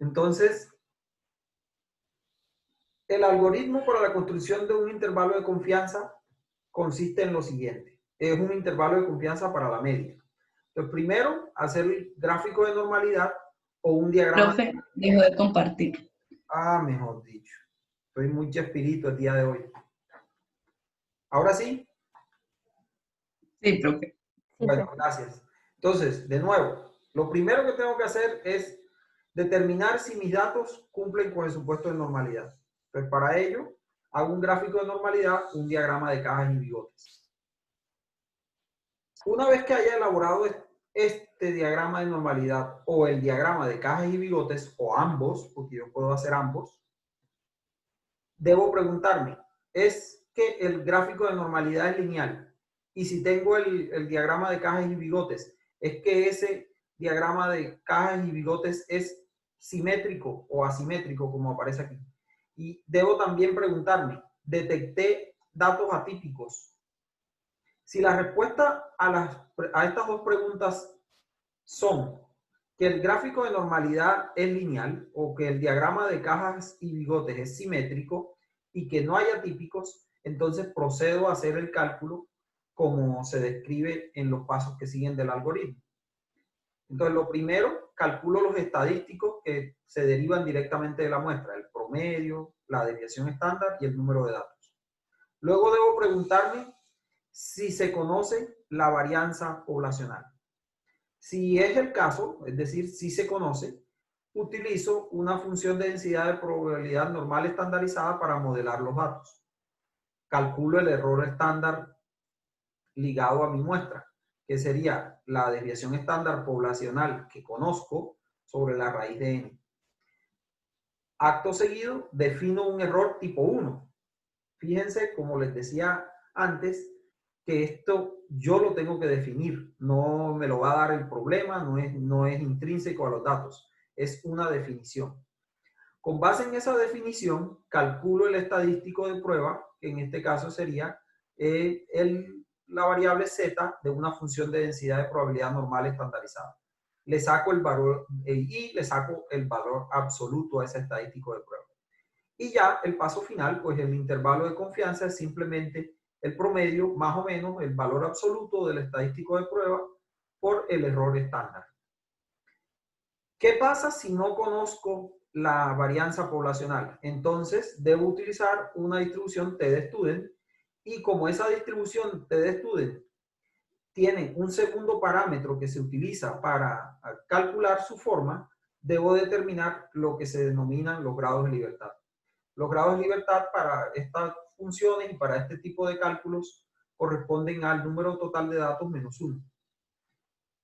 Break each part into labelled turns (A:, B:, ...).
A: Entonces, el algoritmo para la construcción de un intervalo de confianza consiste en lo siguiente. Es un intervalo de confianza para la media. Entonces, primero, hacer el gráfico de normalidad o un diagrama.
B: Profe, dejo de compartir.
A: Ah, mejor dicho. Estoy muy chespirito el día de hoy. ¿Ahora sí?
B: Sí, profe.
A: Bueno, gracias. Entonces, de nuevo, lo primero que tengo que hacer es determinar si mis datos cumplen con el supuesto de normalidad. Entonces, para ello, hago un gráfico de normalidad, un diagrama de cajas y bigotes. Una vez que haya elaborado este diagrama de normalidad o el diagrama de cajas y bigotes, o ambos, porque yo puedo hacer ambos, debo preguntarme, ¿es que el gráfico de normalidad es lineal? Y si tengo el diagrama de cajas y bigotes, ¿es que ese diagrama de cajas y bigotes es simétrico o asimétrico, como aparece aquí? Y debo también preguntarme, ¿detecté datos atípicos? Si la respuesta a estas dos preguntas son que el gráfico de normalidad es lineal o que el diagrama de cajas y bigotes es simétrico y que no hay atípicos, entonces procedo a hacer el cálculo como se describe en los pasos que siguen del algoritmo. Entonces, lo primero, calculo los estadísticos que se derivan directamente de la muestra, el promedio, la desviación estándar y el número de datos. Luego debo preguntarme si se conoce la varianza poblacional. Si es el caso, es decir, si se conoce, utilizo una función de densidad de probabilidad normal estandarizada para modelar los datos. Calculo el error estándar ligado a mi muestra, que sería la desviación estándar poblacional que conozco sobre la raíz de n. Acto seguido, defino un error tipo 1. Fíjense, como les decía antes, que esto yo lo tengo que definir, no me lo va a dar el problema, no es intrínseco a los datos, es una definición. Con base en esa definición, calculo el estadístico de prueba, que en este caso sería la variable z de una función de densidad de probabilidad normal estandarizada. Le saco el valor y le saco el valor absoluto a ese estadístico de prueba. Y ya el paso final, pues el intervalo de confianza es simplemente el promedio, más o menos, el valor absoluto del estadístico de prueba por el error estándar. ¿Qué pasa si no conozco la varianza poblacional? Entonces, debo utilizar una distribución t-de-student y como esa distribución t-de-student tiene un segundo parámetro que se utiliza para calcular su forma, debo determinar lo que se denominan los grados de libertad. Los grados de libertad para estas funciones y para este tipo de cálculos corresponden al número total de datos menos 1.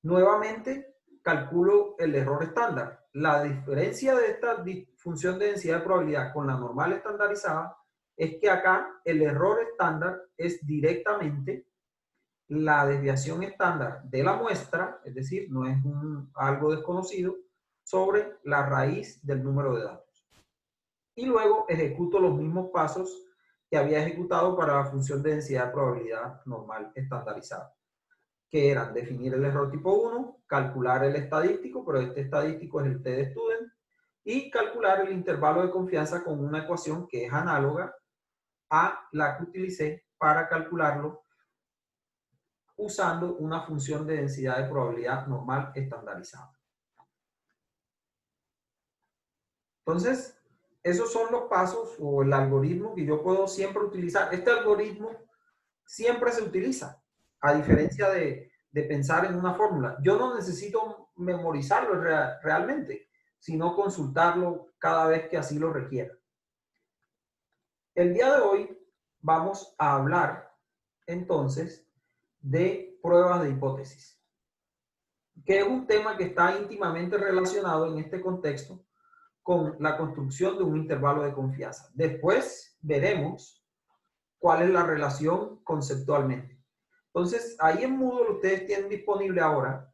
A: Nuevamente, calculo el error estándar. La diferencia de esta función de densidad de probabilidad con la normal estandarizada es que acá el error estándar es directamente la desviación estándar de la muestra, es decir, no es algo desconocido, sobre la raíz del número de datos. Y luego ejecuto los mismos pasos que había ejecutado para la función de densidad de probabilidad normal estandarizada, que eran definir el error tipo 1, calcular el estadístico, pero este estadístico es el t-de-student, y calcular el intervalo de confianza con una ecuación que es análoga a la que utilicé para calcularlo usando una función de densidad de probabilidad normal estandarizada. Entonces, esos son los pasos o el algoritmo que yo puedo siempre utilizar. Este algoritmo siempre se utiliza, a diferencia de pensar en una fórmula. Yo no necesito memorizarlo realmente, sino consultarlo cada vez que así lo requiera. El día de hoy vamos a hablar entonces de pruebas de hipótesis, que es un tema que está íntimamente relacionado en este contexto con la construcción de un intervalo de confianza. Después veremos cuál es la relación conceptualmente. Entonces, ahí en Moodle ustedes tienen disponible ahora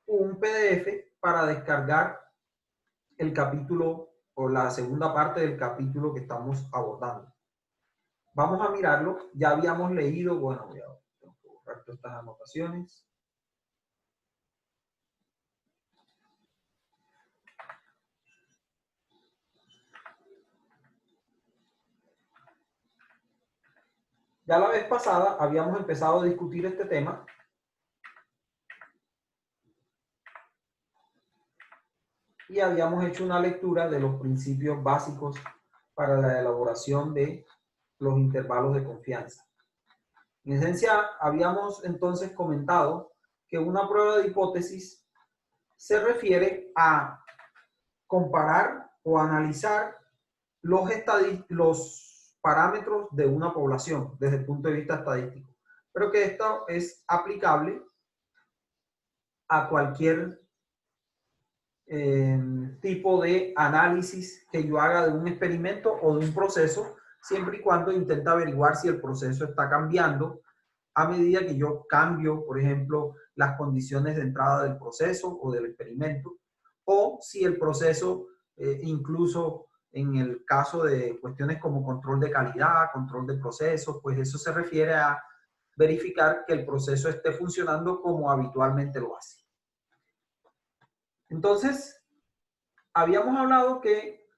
A: un PDF para descargar el capítulo o la segunda parte del capítulo que estamos abordando. Vamos a mirarlo. Ya habíamos leído, bueno, voy a borrar todas estas anotaciones. Ya la vez pasada habíamos empezado a discutir este tema y habíamos hecho una lectura de los principios básicos para la elaboración de los intervalos de confianza. En esencia, habíamos entonces comentado que una prueba de hipótesis se refiere a comparar o analizar los parámetros de una población desde el punto de vista estadístico, pero que esto es aplicable a cualquier tipo de análisis que yo haga de un experimento o de un proceso, siempre y cuando intenta averiguar si el proceso está cambiando a medida que yo cambio, por ejemplo, las condiciones de entrada del proceso o del experimento, o si el proceso, incluso en el caso de cuestiones como control de calidad, control de procesos, pues eso se refiere a verificar que el proceso esté funcionando como habitualmente lo hace. Entonces, habíamos hablado que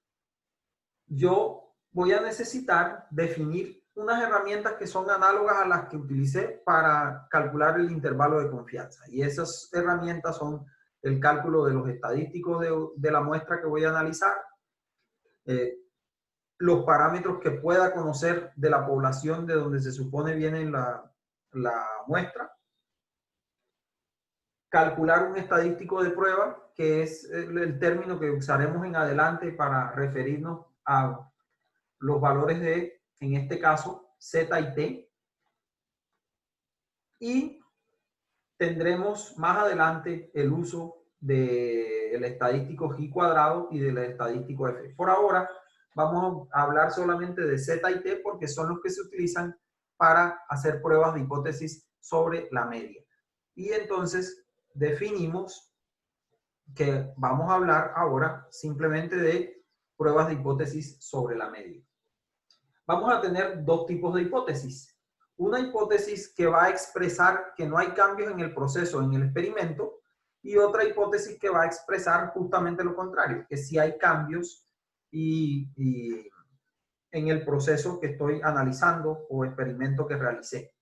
A: yo voy a necesitar definir unas herramientas que son análogas a las que utilicé para calcular el intervalo de confianza. Y esas herramientas son el cálculo de los estadísticos de la muestra que voy a analizar, los parámetros que pueda conocer de la población de donde se supone viene la muestra, calcular un estadístico de prueba, que es el término que usaremos en adelante para referirnos a los valores de, en este caso, Z y T. Y tendremos más adelante el uso del estadístico G cuadrado y del estadístico F. Por ahora vamos a hablar solamente de Z y T porque son los que se utilizan para hacer pruebas de hipótesis sobre la media. Y entonces definimos que vamos a hablar ahora simplemente de pruebas de hipótesis sobre la media. Vamos a tener dos tipos de hipótesis. Una hipótesis que va a expresar que no hay cambios en el proceso, en el experimento, y otra hipótesis que va a expresar justamente lo contrario, que sí hay cambios y en el proceso que estoy analizando o experimento que realicé.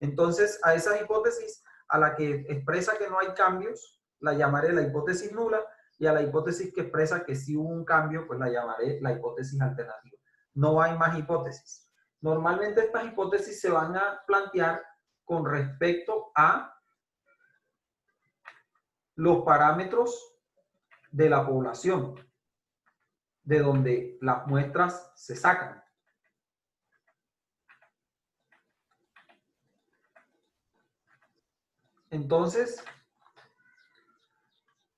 A: Entonces, a esa hipótesis a la que expresa que no hay cambios, la llamaré la hipótesis nula, y a la hipótesis que expresa que sí hubo un cambio, pues la llamaré la hipótesis alternativa. No hay más hipótesis. Normalmente estas hipótesis se van a plantear con respecto a los parámetros de la población, de donde las muestras se sacan. Entonces,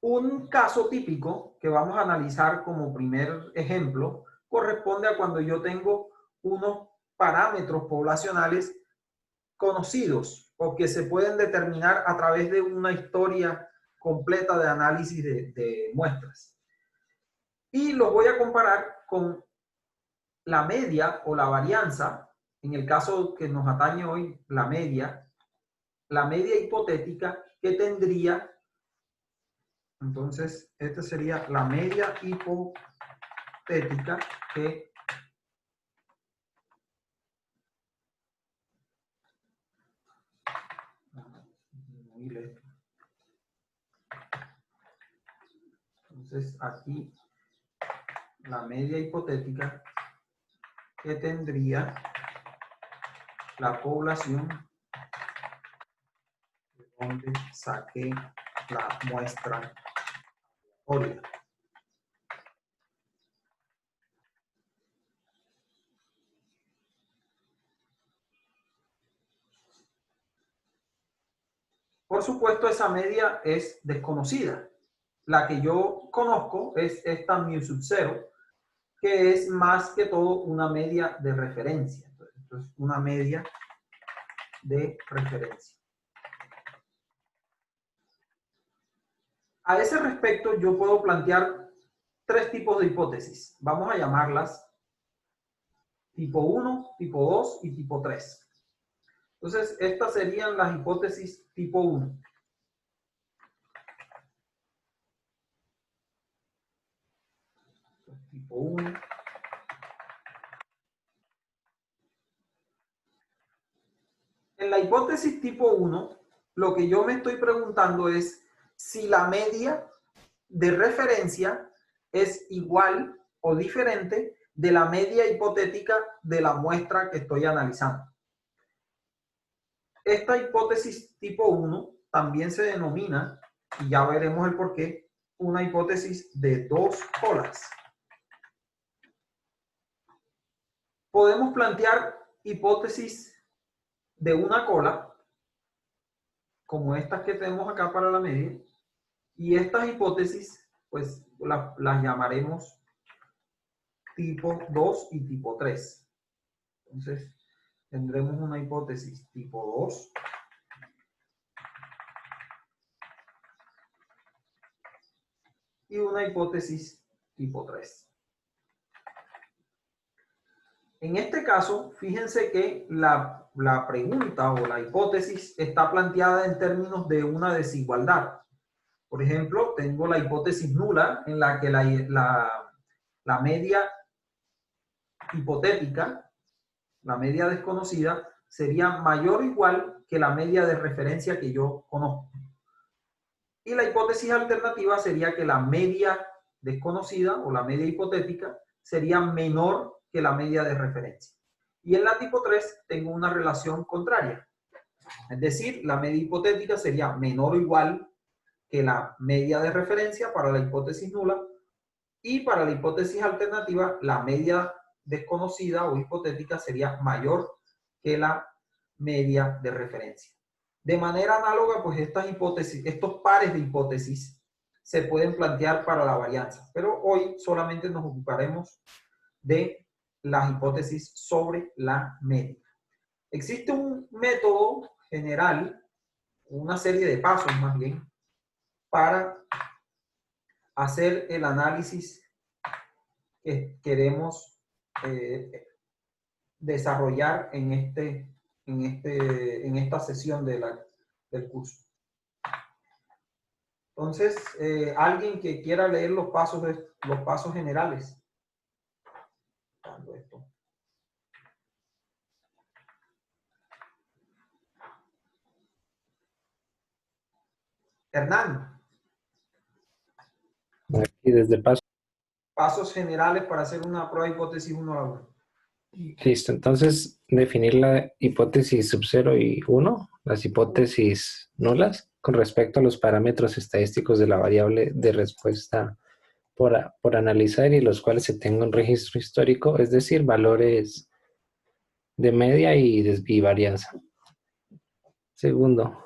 A: un caso típico que vamos a analizar como primer ejemplo corresponde a cuando yo tengo unos parámetros poblacionales conocidos o que se pueden determinar a través de una historia completa de análisis de muestras. Y los voy a comparar con la media o la varianza, en el caso que nos atañe hoy, la media hipotética que tendría. Entonces, esta sería la media hipotética que entonces aquí la media hipotética que tendría la población de donde saqué la muestra aleatoria. Por supuesto, esa media es desconocida. La que yo conozco es esta mu sub 0, que es más que todo una media de referencia. Entonces, una media de referencia. A ese respecto, yo puedo plantear tres tipos de hipótesis. Vamos a llamarlas tipo 1, tipo 2 y tipo 3. Entonces, estas serían las hipótesis tipo 1. Tipo 1. En la hipótesis tipo 1, lo que yo me estoy preguntando es si la media de referencia es igual o diferente de la media hipotética de la muestra que estoy analizando. Esta hipótesis tipo 1 también se denomina, y ya veremos el porqué, una hipótesis de dos colas. Podemos plantear hipótesis de una cola, como estas que tenemos acá para la media, y estas hipótesis, pues las llamaremos tipo 2 y tipo 3. Entonces, tendremos una hipótesis tipo 2 y una hipótesis tipo 3. En este caso, fíjense que la pregunta o la hipótesis está planteada en términos de una desigualdad. Por ejemplo, tengo la hipótesis nula en la que la media hipotética, la media desconocida, sería mayor o igual que la media de referencia que yo conozco. Y la hipótesis alternativa sería que la media desconocida o la media hipotética sería menor que la media de referencia. Y en la tipo 3 tengo una relación contraria. Es decir, la media hipotética sería menor o igual que la media de referencia para la hipótesis nula, y para la hipótesis alternativa la media desconocida o hipotética sería mayor que la media de referencia. De manera análoga, pues estas hipótesis, estos pares de hipótesis se pueden plantear para la varianza, pero hoy solamente nos ocuparemos de las hipótesis sobre la media. Existe un método general, una serie de pasos más bien, para hacer el análisis que queremos desarrollar en esta sesión del curso. Entonces, alguien que quiera leer los pasos generales. Hernán.
C: Aquí desde paso.
A: Pasos generales para hacer una prueba de hipótesis 1 a la 1.
C: Listo, entonces definir la hipótesis sub 0 y 1, las hipótesis nulas, con respecto a los parámetros estadísticos de la variable de respuesta por analizar y los cuales se tenga un registro histórico, es decir, valores de media y varianza. Segundo,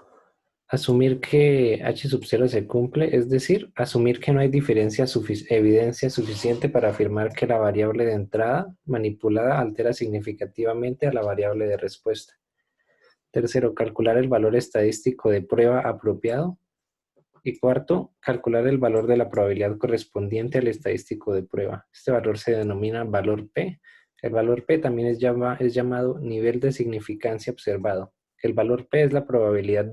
C: asumir que h sub 0 se cumple, es decir, asumir que no hay evidencia suficiente para afirmar que la variable de entrada manipulada altera significativamente a la variable de respuesta. Tercero, calcular el valor estadístico de prueba apropiado. Y cuarto, calcular el valor de la probabilidad correspondiente al estadístico de prueba. Este valor se denomina valor P. El valor P también es llamado nivel de significancia observado. El valor P es la probabilidad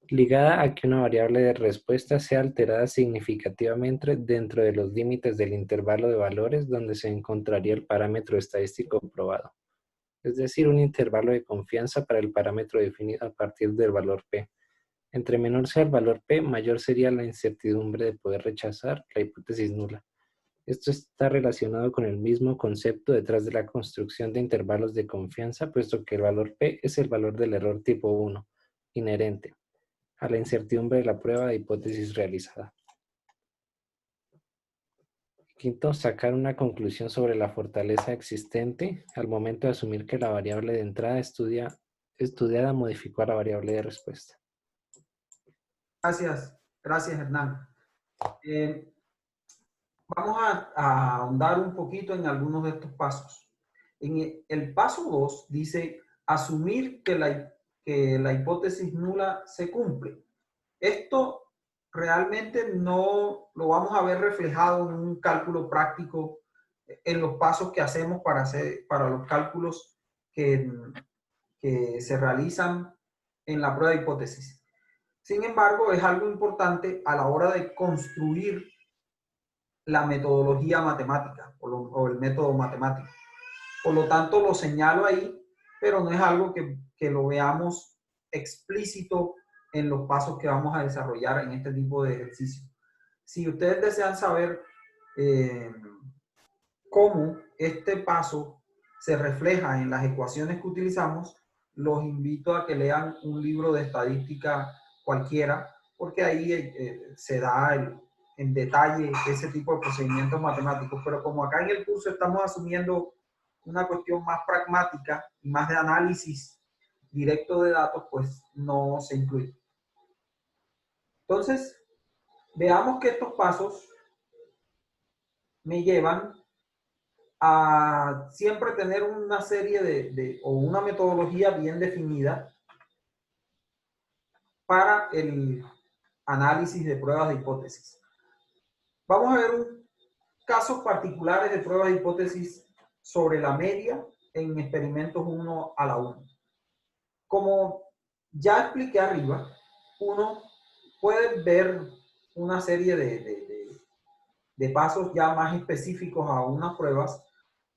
C: ligada a que una variable de respuesta sea alterada significativamente dentro de los límites del intervalo de valores donde se encontraría el parámetro estadístico probado. Es decir, un intervalo de confianza para el parámetro definido a partir del valor P. Entre menor sea el valor P, mayor sería la incertidumbre de poder rechazar la hipótesis nula. Esto está relacionado con el mismo concepto detrás de la construcción de intervalos de confianza, puesto que el valor P es el valor del error tipo 1, inherente a la incertidumbre de la prueba de hipótesis realizada. Quinto, sacar una conclusión sobre la fortaleza existente al momento de asumir que la variable de entrada estudiada modificó a la variable de respuesta.
A: Gracias Hernán. Vamos a ahondar un poquito en algunos de estos pasos. En el paso 2 dice asumir que la hipótesis nula se cumple. Esto realmente no lo vamos a ver reflejado en un cálculo práctico en los pasos que hacemos para los cálculos que se realizan en la prueba de hipótesis. Sin embargo, es algo importante a la hora de construir la metodología matemática o el método matemático. Por lo tanto, lo señalo ahí, pero no es algo que lo veamos explícito en los pasos que vamos a desarrollar en este tipo de ejercicio. Si ustedes desean saber cómo este paso se refleja en las ecuaciones que utilizamos, los invito a que lean un libro de estadística cualquiera, porque ahí se da en detalle ese tipo de procedimientos matemáticos. Pero como acá en el curso estamos asumiendo una cuestión más pragmática y más de análisis directo de datos, pues no se incluye. Entonces, veamos que estos pasos me llevan a siempre tener una serie o una metodología bien definida para el análisis de pruebas de hipótesis. Vamos a ver casos particulares de pruebas de hipótesis sobre la media en experimentos 1:1. Como ya expliqué arriba, uno puede ver una serie de pasos ya más específicos a unas pruebas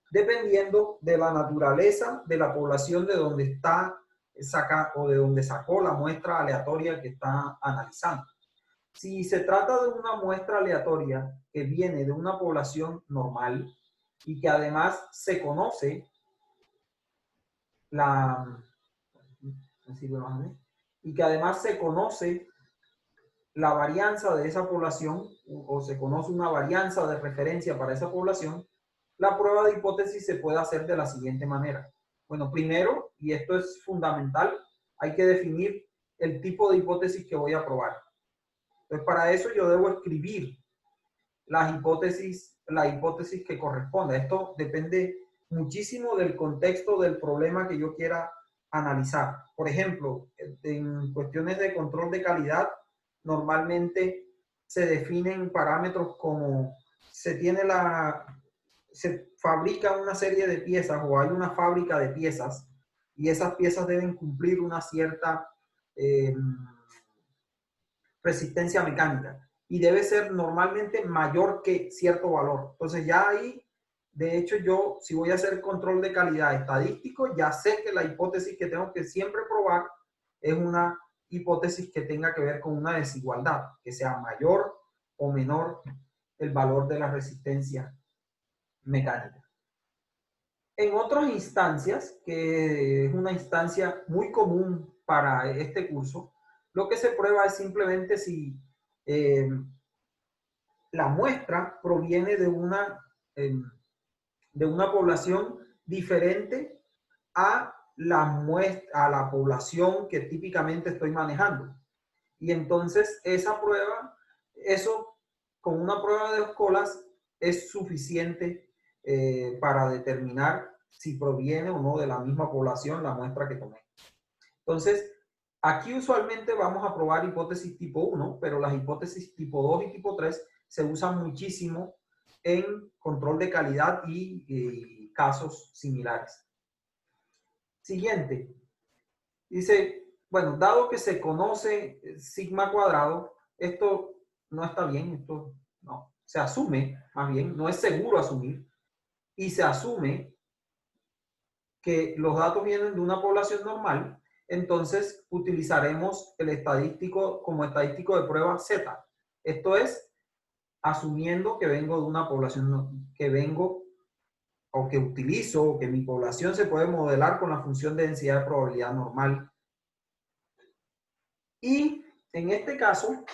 A: dependiendo de la naturaleza de la población de donde está o de donde sacó la muestra aleatoria que está analizando. Si se trata de una muestra aleatoria que viene de una población normal y que además se conoce la varianza de esa población o se conoce una varianza de referencia para esa población, la prueba de hipótesis se puede hacer de la siguiente manera. Bueno, primero, y esto es fundamental, hay que definir el tipo de hipótesis que voy a probar. Entonces, para eso yo debo escribir la hipótesis que corresponde. Esto depende muchísimo del contexto del problema que yo quiera analizar. Por ejemplo, en cuestiones de control de calidad, normalmente se definen parámetros como se fabrica una serie de piezas o hay una fábrica de piezas y esas piezas deben cumplir una cierta resistencia mecánica y debe ser normalmente mayor que cierto valor. Entonces ya ahí, de hecho, yo si voy a hacer control de calidad estadístico, ya sé que la hipótesis que tengo que siempre probar es una hipótesis que tenga que ver con una desigualdad, que sea mayor o menor el valor de la resistencia mecánica. En otras instancias, que es una instancia muy común para este curso, lo que se prueba es simplemente si la muestra proviene de una población diferente a la población que típicamente estoy manejando. Y entonces esa prueba, con una prueba de 2 colas es suficiente para determinar si proviene o no de la misma población la muestra que tomé. Entonces, aquí usualmente vamos a probar hipótesis tipo 1, pero las hipótesis tipo 2 y tipo 3 se usan muchísimo en control de calidad y casos similares. Siguiente. Dice, bueno, dado que se conoce sigma cuadrado, esto no está bien, esto no. Se asume, más bien, no es seguro asumir, y se asume que los datos vienen de una población normal, entonces utilizaremos el estadístico como estadístico de prueba Z. Esto es, asumiendo que vengo de una población, o que utilizo, o que mi población se puede modelar con la función de densidad de probabilidad normal. Y en este caso,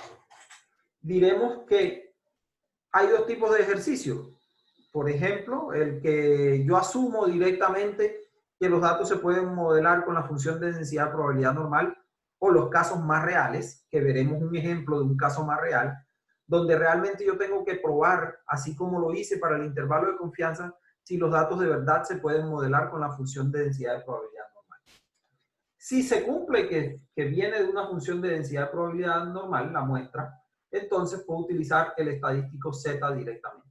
A: diremos que hay 2 tipos de ejercicios. Por ejemplo, el que yo asumo directamente que los datos se pueden modelar con la función de densidad de probabilidad normal, o los casos más reales, que veremos un ejemplo de un caso más real, donde realmente yo tengo que probar, así como lo hice para el intervalo de confianza, si los datos de verdad se pueden modelar con la función de densidad de probabilidad normal. Si se cumple que viene de una función de densidad de probabilidad normal, la muestra, entonces puedo utilizar el estadístico Z directamente.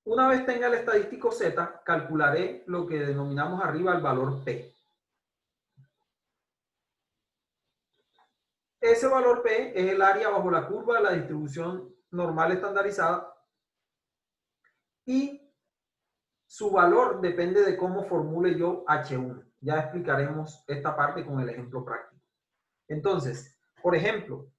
A: Una vez tenga el estadístico Z, calcularé lo que denominamos arriba el valor P. Ese valor P es el área bajo la curva de la distribución normal estandarizada y su valor depende de cómo formule yo H1. Ya explicaremos esta parte con el ejemplo práctico. Entonces, por ejemplo,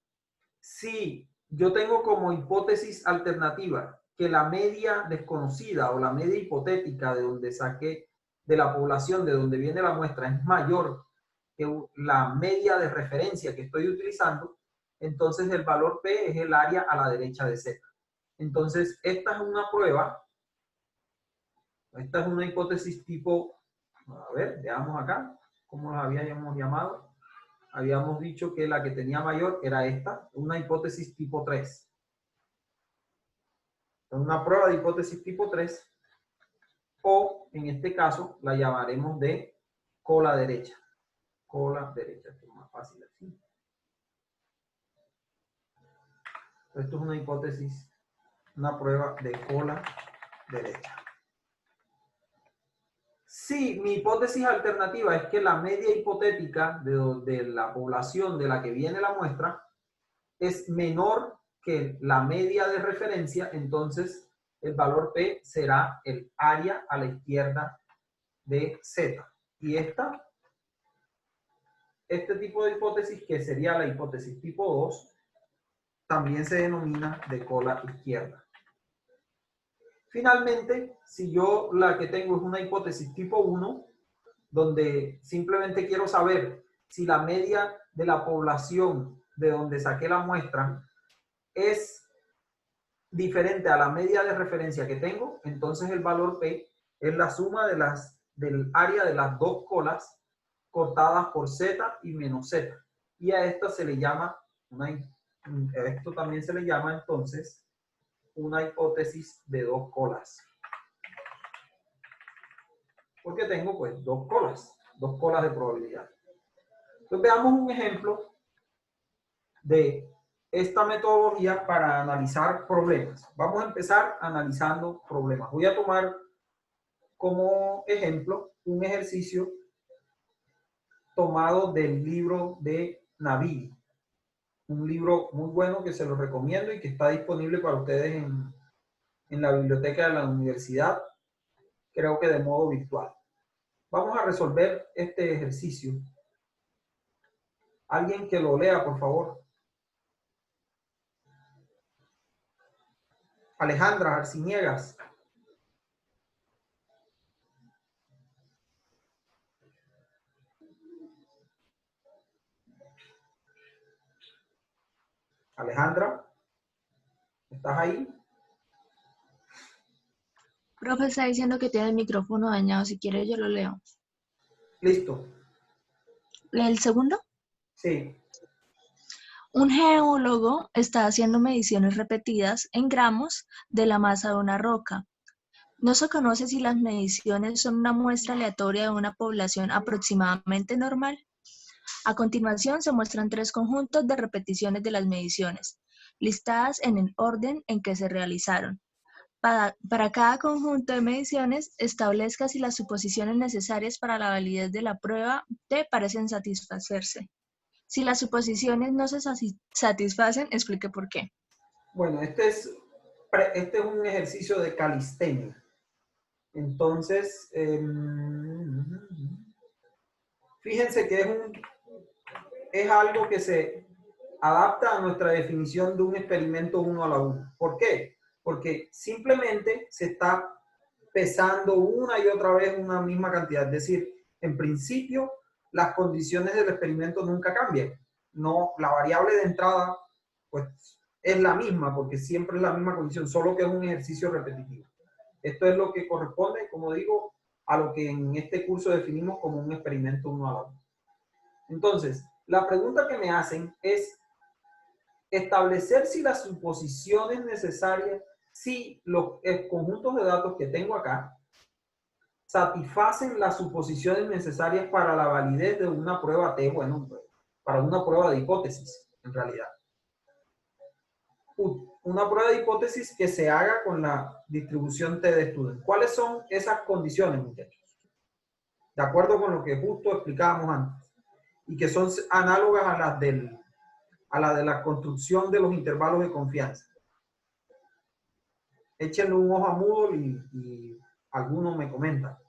A: si yo tengo como hipótesis alternativa que la media desconocida o la media hipotética de donde saqué de la población de donde viene la muestra es mayor que la media de referencia que estoy utilizando, entonces el valor P es el área a la derecha de Z. Entonces, esta es una prueba, esta es una hipótesis tipo, a ver, veamos acá, ¿cómo la habíamos llamado? Habíamos dicho que la que tenía mayor era esta, una hipótesis tipo 3. Una prueba de hipótesis tipo 3, o en este caso la llamaremos de cola derecha. Cola derecha, esto es más fácil así. Esto es una hipótesis, una prueba de cola derecha. Si mi hipótesis alternativa es que la media hipotética de la población de la que viene la muestra es menor que la media de referencia, entonces el valor P será el área a la izquierda de Z. Y este tipo de hipótesis, que sería la hipótesis tipo 2, también se denomina de cola izquierda. Finalmente, si yo la que tengo es una hipótesis tipo 1, donde simplemente quiero saber si la media de la población de donde saqué la muestra es diferente a la media de referencia que tengo, entonces el valor P es la suma del área de las dos colas cortadas por Z y menos Z. Y a esto se le llama, esto también se le llama entonces una hipótesis de dos colas. Porque tengo pues dos colas de probabilidad. Entonces veamos un ejemplo de esta metodología para analizar problemas. Vamos a empezar analizando problemas. Voy a tomar como ejemplo un ejercicio tomado del libro de Navigui. Un libro muy bueno que se lo recomiendo y que está disponible para ustedes en la biblioteca de la universidad, creo que de modo virtual. Vamos a resolver este ejercicio. Alguien que lo lea, por favor. Alejandra Arciniegas. Alejandra, ¿estás ahí?
D: Profe, está diciendo que tiene el micrófono dañado. Si quiere, yo lo leo.
A: Listo.
D: ¿Lee el segundo?
A: Sí.
D: Un geólogo está haciendo mediciones repetidas en gramos de la masa de una roca. No se conoce si las mediciones son una muestra aleatoria de una población aproximadamente normal. A continuación se muestran tres conjuntos de repeticiones de las mediciones, listadas en el orden en que se realizaron. Para cada conjunto de mediciones, establezca si las suposiciones necesarias para la validez de la prueba T parecen satisfacerse. Si las suposiciones no se satisfacen, explique por qué.
A: Bueno, este es un ejercicio de calistenia. Entonces, fíjense que es algo que se adapta a nuestra definición de un experimento 1 a la 1. ¿Por qué? Porque simplemente se está pesando una y otra vez una misma cantidad. Es decir, en principio, las condiciones del experimento nunca cambian. No, la variable de entrada, pues, es la misma, porque siempre es la misma condición, solo que es un ejercicio repetitivo. Esto es lo que corresponde, como digo, a lo que en este curso definimos como un experimento 1 a la 1. Entonces, la pregunta que me hacen es establecer si las suposiciones necesarias, si los conjuntos de datos que tengo acá satisfacen las suposiciones necesarias para la validez de una prueba T, bueno, para una prueba de hipótesis, en realidad. Una prueba de hipótesis que se haga con la distribución T de Student. ¿Cuáles son esas condiciones, muchachos? De acuerdo con lo que justo explicábamos antes, y que son análogas a las de la construcción de los intervalos de confianza. Échenle un ojo a Moodle y alguno me comenta.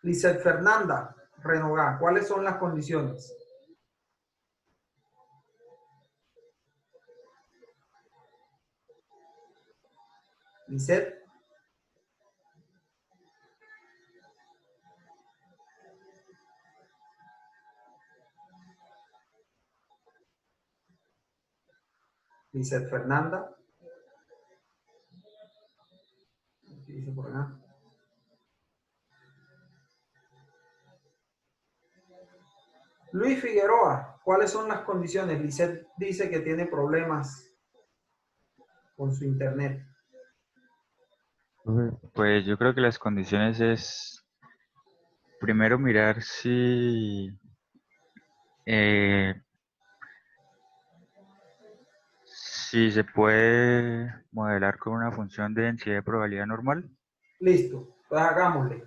A: Lizeth Fernanda Renová, ¿cuáles son las condiciones? Lizeth. Lizeth Fernanda. ¿Qué dice por acá? Luis Figueroa, ¿cuáles son las condiciones? Lizeth dice que tiene problemas con su internet.
E: Pues yo creo que las condiciones es primero mirar eh, si se puede modelar con una función de densidad de probabilidad normal.
A: Listo, pues hagámosle.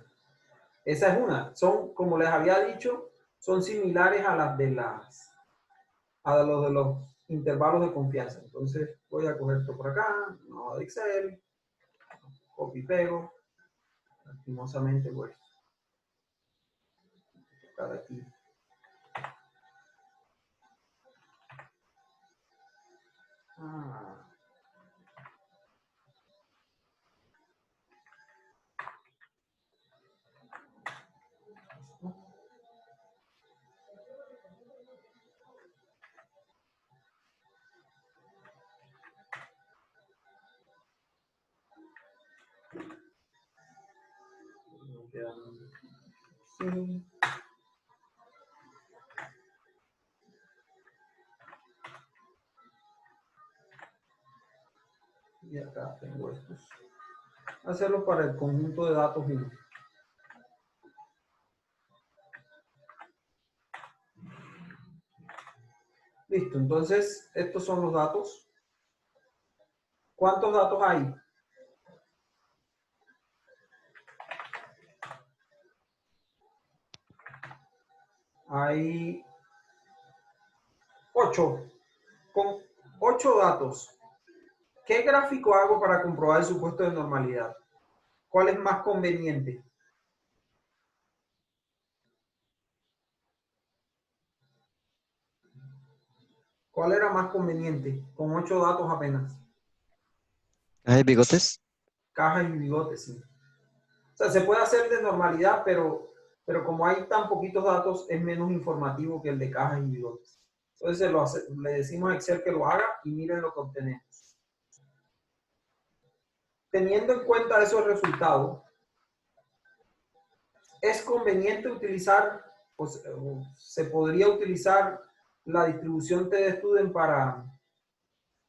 A: Esa es una. Son, como les había dicho, son similares a las de a los de los intervalos de confianza. Entonces voy a coger esto por acá, no de Excel, copy pego, lastimosamente pues, cada aquí. Ah. Sí. Y acá tengo estos. Hacerlo para el conjunto de datos 1. Listo, entonces estos son los datos. ¿Cuántos datos hay? Hay 8. Con 8 datos. ¿Qué gráfico hago para comprobar el supuesto de normalidad? ¿Cuál es más conveniente? ¿Cuál era más conveniente? Con 8 datos apenas.
F: ¿Hay bigotes?
A: Cajas y bigotes, sí. O sea, se puede hacer de normalidad, pero como hay tan poquitos datos, es menos informativo que el de cajas y bigotes. Entonces le decimos a Excel que lo haga y miren lo que obtenemos. Teniendo en cuenta esos resultados, es conveniente utilizar, pues, se podría utilizar la distribución TD-Student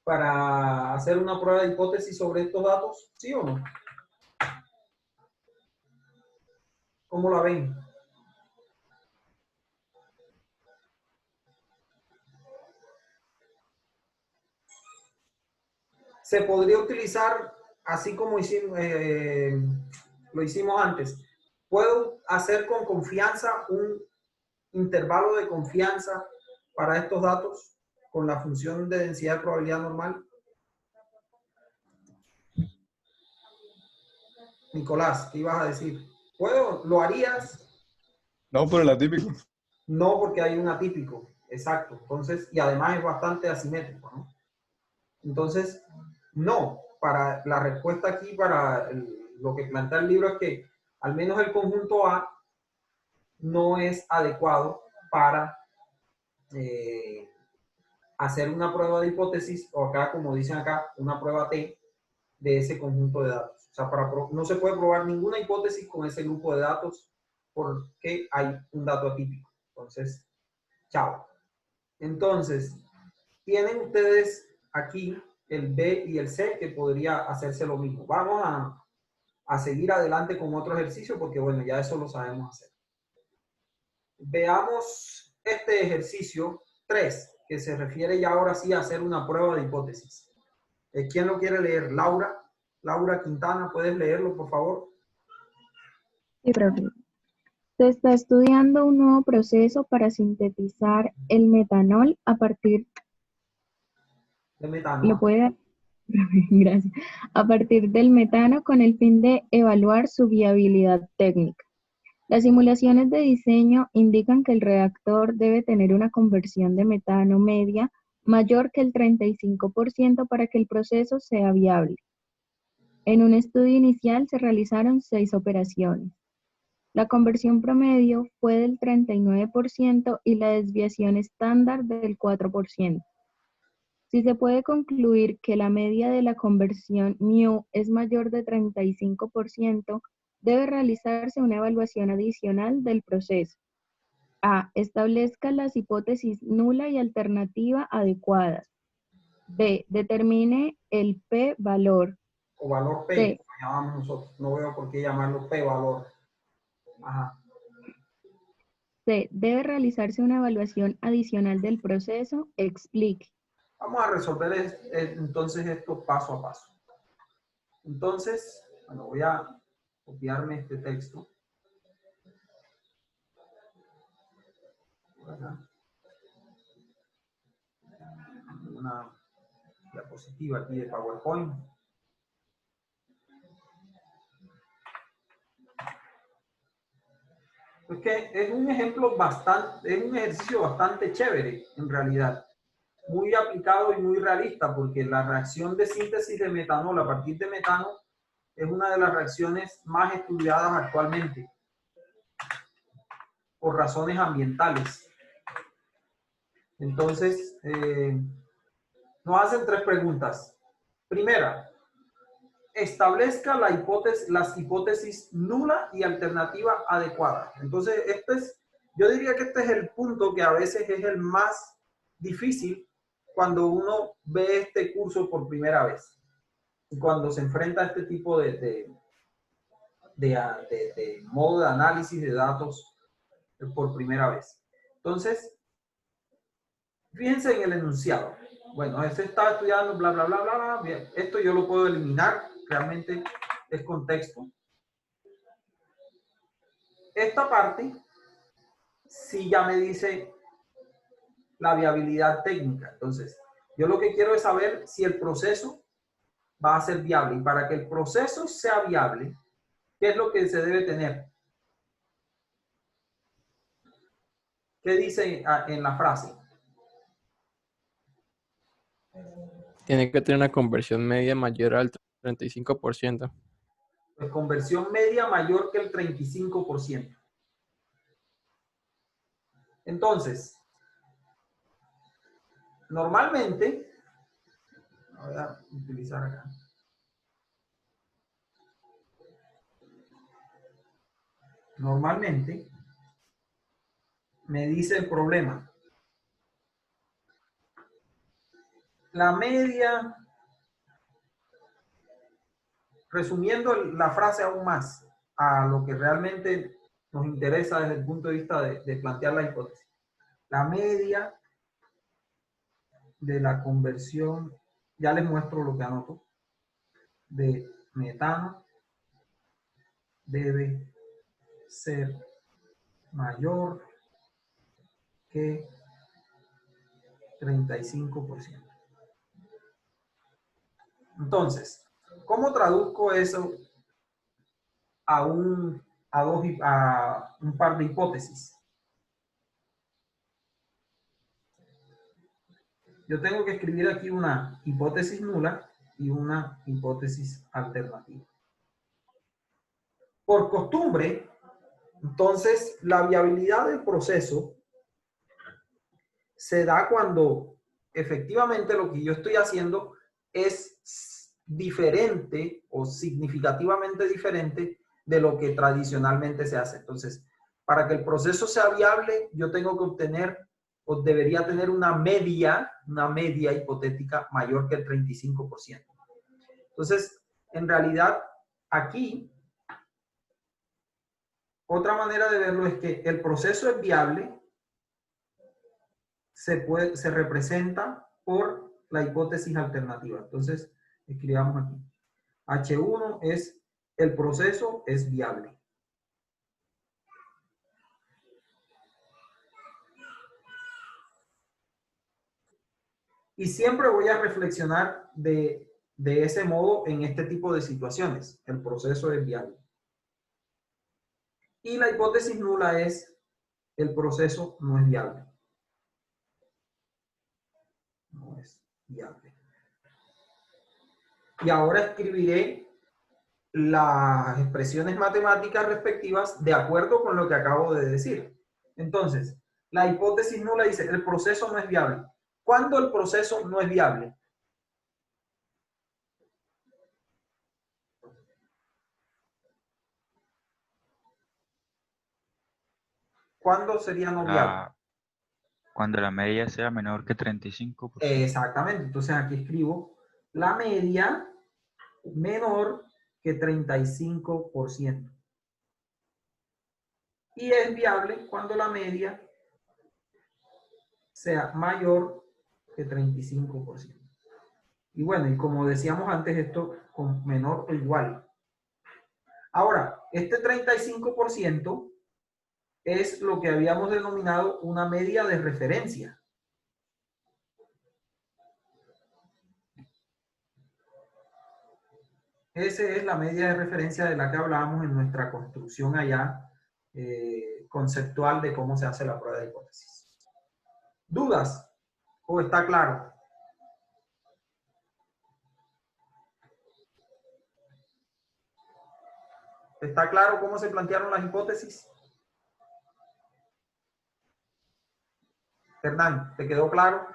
A: para hacer una prueba de hipótesis sobre estos datos, ¿sí o no? ¿Cómo la ven? Se podría utilizar, así como lo hicimos antes. Puedo hacer con confianza un intervalo de confianza para estos datos con la función de densidad de probabilidad normal. Nicolás, ¿qué ibas a decir? ¿Puedo? ¿Lo harías?
G: No, por el atípico.
A: No, porque hay un atípico, exacto. Entonces, y además es bastante asimétrico, ¿no? Entonces, no. Para la respuesta aquí, lo que plantea el libro es que al menos el conjunto A no es adecuado para hacer una prueba de hipótesis, o acá, como dicen acá, una prueba T de ese conjunto de datos. O sea, no se puede probar ninguna hipótesis con ese grupo de datos porque hay un dato atípico. Entonces, chao. Entonces, tienen ustedes aquí el B y el C que podría hacerse lo mismo. Vamos a seguir adelante con otro ejercicio porque, bueno, ya eso lo sabemos hacer. Veamos este ejercicio 3, que se refiere ya ahora sí a hacer una prueba de hipótesis. ¿Quién lo quiere leer? Laura. Laura Quintana, ¿puedes leerlo, por favor?
H: Sí, profe. Se está estudiando un nuevo proceso para sintetizar el metanol a partir,
A: De metano.
H: ¿lo puede dar? Gracias. A partir del metano con el fin de evaluar su viabilidad técnica. Las simulaciones de diseño indican que el reactor debe tener una conversión de metano media mayor que el 35% para que el proceso sea viable. En un estudio inicial se realizaron 6 operaciones. La conversión promedio fue del 39% y la desviación estándar del 4%. Si se puede concluir que la media de la conversión μ es mayor de 35%, debe realizarse una evaluación adicional del proceso. A. Establezca las hipótesis nula y alternativa adecuadas. B. Determine el p-valor.
A: O valor P,
H: Sí.
A: lo llamamos nosotros. No veo por qué llamarlo P-valor. Ajá.
H: C. Debe realizarse una evaluación adicional del proceso. Explique.
A: Vamos a resolver entonces esto paso a paso. Entonces, bueno, voy a copiarme este texto. Una diapositiva aquí de PowerPoint. Es que es un ejemplo bastante, es un ejercicio bastante chévere en realidad. Muy aplicado y muy realista, porque la reacción de síntesis de metanol a partir de metano es una de las reacciones más estudiadas actualmente por razones ambientales. Entonces, nos hacen 3 preguntas. Primera, establezca las hipótesis nula y alternativa adecuada. Entonces, yo diría que este es el punto que a veces es el más difícil cuando uno ve este curso por primera vez. Y cuando se enfrenta a este tipo de modo de análisis de datos por primera vez. Entonces, fíjense en el enunciado. Bueno, se está estudiando, bla, bla, bla, bla, bla. Bien, esto yo lo puedo eliminar. Realmente es contexto. Esta parte, sí ya me dice la viabilidad técnica. Entonces, yo lo que quiero es saber si el proceso va a ser viable. Y para que el proceso sea viable, ¿qué es lo que se debe tener? ¿Qué dice en la frase?
I: Tiene que tener una conversión media mayor al 35%.
A: Pues conversión media mayor que el 35%. Entonces, normalmente, voy a utilizar acá. Normalmente, me dice el problema. La media, resumiendo la frase aún más a lo que realmente nos interesa desde el punto de vista de plantear la hipótesis. La media de la conversión, ya les muestro lo que anoto, de metano debe ser mayor que 35%. Entonces, ¿cómo traduzco eso a un par de hipótesis? Yo tengo que escribir aquí una hipótesis nula y una hipótesis alternativa. Por costumbre, entonces, la viabilidad del proceso se da cuando efectivamente lo que yo estoy haciendo es diferente o significativamente diferente de lo que tradicionalmente se hace. Entonces, para que el proceso sea viable, yo tengo que obtener o debería tener una media hipotética mayor que el 35%. Entonces, en realidad, aquí, otra manera de verlo es que el proceso es viable, se representa por la hipótesis alternativa. Entonces, escribamos aquí. H1 es el proceso es viable. Y siempre voy a reflexionar de ese modo en este tipo de situaciones. El proceso es viable. Y la hipótesis nula es el proceso no es viable. No es viable. Y ahora escribiré las expresiones matemáticas respectivas de acuerdo con lo que acabo de decir. Entonces, la hipótesis nula dice, el proceso no es viable. ¿Cuándo el proceso no es viable? ¿Cuándo sería no viable?
E: Cuando la media sea menor que 35%.
A: Exactamente. Entonces aquí escribo la media menor que 35%. Y es viable cuando la media sea mayor que 35%. Y bueno, y como decíamos antes, esto con menor o igual. Ahora, este 35% es lo que habíamos denominado una media de referencia. Esa es la media de referencia de la que hablábamos en nuestra construcción allá conceptual de cómo se hace la prueba de hipótesis. ¿Dudas? ¿O está claro? ¿Está claro cómo se plantearon las hipótesis? Hernán, ¿te quedó claro?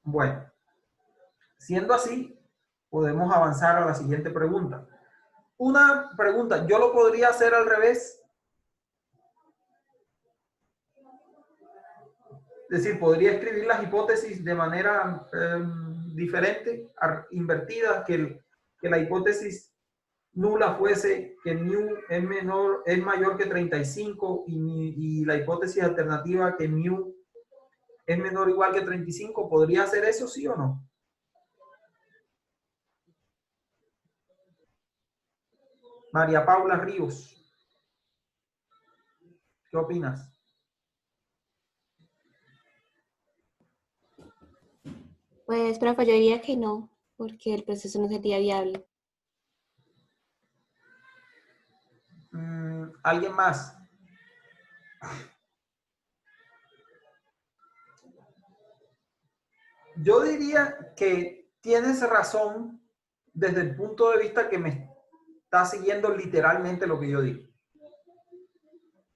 A: Bueno, siendo así, podemos avanzar a la siguiente pregunta. Una pregunta, ¿yo lo podría hacer al revés? Es decir, ¿podría escribir las hipótesis de manera diferente, invertida, que la hipótesis nula fuese que mu es mayor que 35 y la hipótesis alternativa que mu es menor o igual que 35? ¿Podría hacer eso, sí o no? María Paula Ríos, ¿qué opinas?
J: Pues, profe, yo diría que no, porque el proceso no sería viable.
A: ¿Alguien más? Yo diría que tienes razón desde el punto de vista que me está siguiendo literalmente lo que yo digo.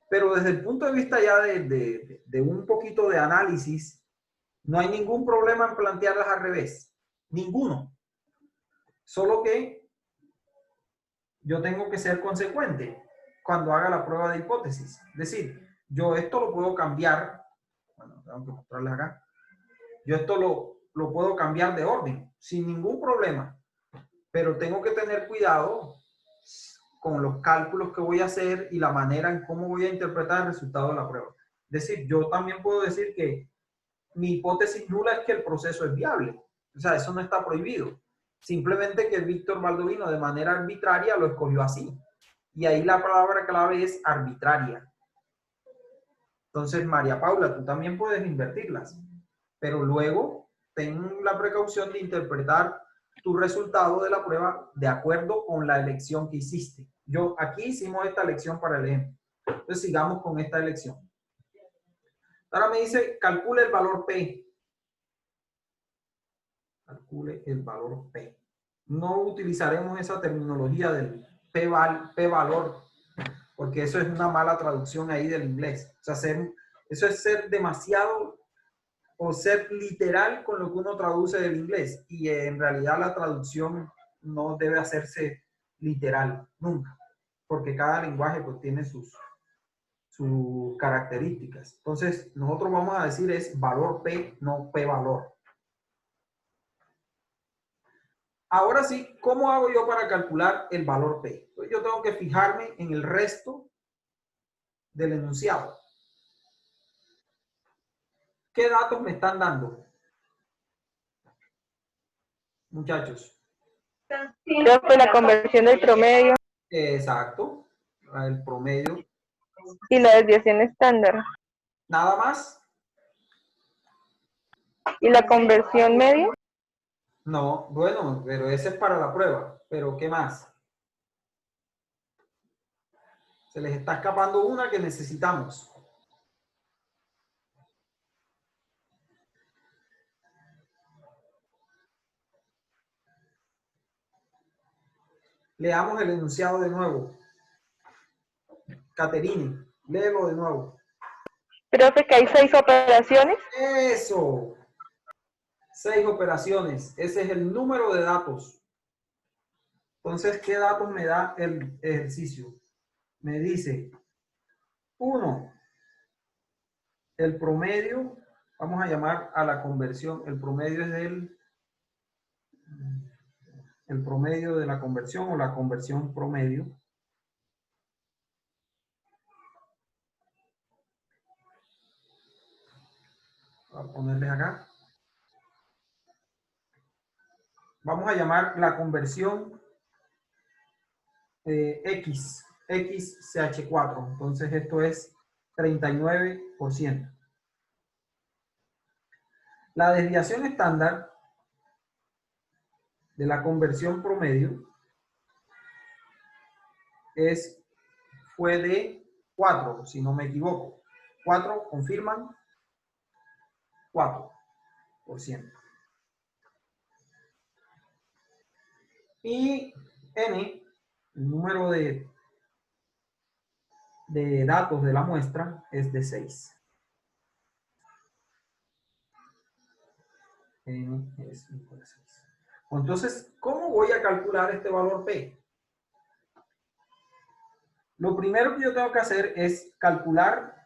A: Pero desde el punto de vista ya de un poquito de análisis, no hay ningún problema en plantearlas al revés. Ninguno. Solo que yo tengo que ser consecuente cuando haga la prueba de hipótesis. Es decir, yo esto lo puedo cambiar. Bueno, tengo que mostrarles acá. Yo esto lo puedo cambiar de orden sin ningún problema. Pero tengo que tener cuidado con los cálculos que voy a hacer y la manera en cómo voy a interpretar el resultado de la prueba. Es decir, yo también puedo decir que mi hipótesis nula es que el proceso es viable. O sea, eso no está prohibido. Simplemente que Víctor Baldovino de manera arbitraria lo escogió así. Y ahí la palabra clave es arbitraria. Entonces, María Paula, tú también puedes invertirlas. Pero luego, ten la precaución de interpretar tu resultado de la prueba de acuerdo con la elección que hiciste. Aquí hicimos esta elección para el ejemplo. Entonces, sigamos con esta elección. Ahora me dice, calcule el valor P. Calcule el valor P. No utilizaremos esa terminología del P-valor, porque eso es una mala traducción ahí del inglés. O sea, eso es ser demasiado o ser literal con lo que uno traduce del inglés. Y en realidad la traducción no debe hacerse literal, nunca. Porque cada lenguaje pues tiene sus características. Entonces, nosotros vamos a decir es valor P, no P-valor. Ahora sí, ¿cómo hago yo para calcular el valor P? Pues yo tengo que fijarme en el resto del enunciado. ¿Qué datos me están dando? Muchachos.
K: Creo que la conversión del promedio.
A: Exacto. El promedio.
K: Y la desviación estándar.
A: ¿Nada más?
K: ¿Y la conversión media?
A: No, bueno, pero ese es para la prueba. Pero ¿qué más? Se les está escapando una que necesitamos. Leamos el enunciado de nuevo. Caterine, léelo de nuevo.
K: Profe, que hay 6 operaciones.
A: Eso. 6 operaciones. Ese es el número de datos. Entonces, ¿qué datos me da el ejercicio? Me dice, 1, el promedio, vamos a llamar a la conversión, el promedio es el promedio de la conversión o la conversión promedio. Voy a ponerles acá. Vamos a llamar la conversión XCH4. Entonces esto es 39%. La desviación estándar de la conversión promedio fue de 4, si no me equivoco. 4 confirman 4%. Y N, el número de datos de la muestra, es de 6. N es igual a 6. Entonces, ¿cómo voy a calcular este valor P? Lo primero que yo tengo que hacer es calcular,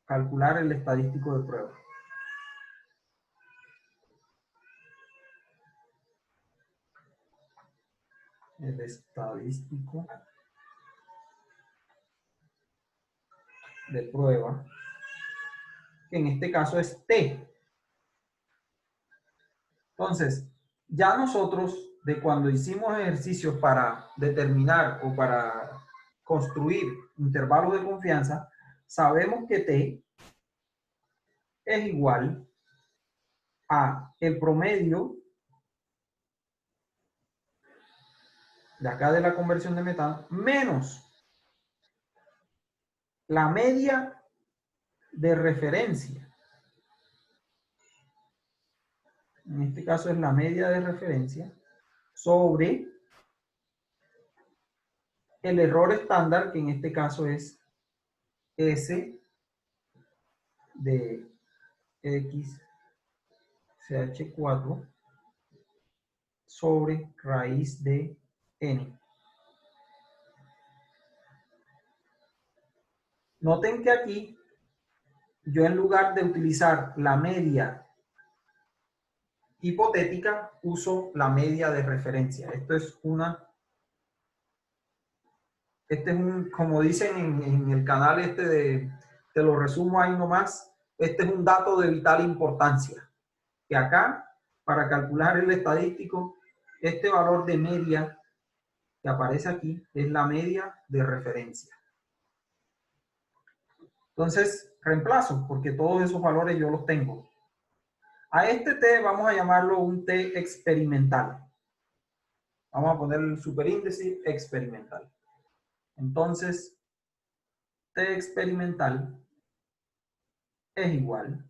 A: calcular el estadístico de prueba. El estadístico de prueba, que en este caso es T. Entonces, ya nosotros, de cuando hicimos ejercicios para determinar o para construir intervalos de confianza, sabemos que T es igual a el promedio de acá de la conversión de metano menos la media de referencia. En este caso es la media de referencia sobre el error estándar, que en este caso es S de XCH4 sobre raíz de N. Noten que aquí yo, en lugar de utilizar la media hipotética, uso la media de referencia. Esto es como dicen en el canal te lo resumo ahí nomás, este es un dato de vital importancia. Que acá, para calcular el estadístico, este valor de media que aparece aquí es la media de referencia. Entonces, reemplazo, porque todos esos valores yo los tengo. A este T vamos a llamarlo un T experimental. Vamos a poner el superíndice experimental. Entonces, T experimental es igual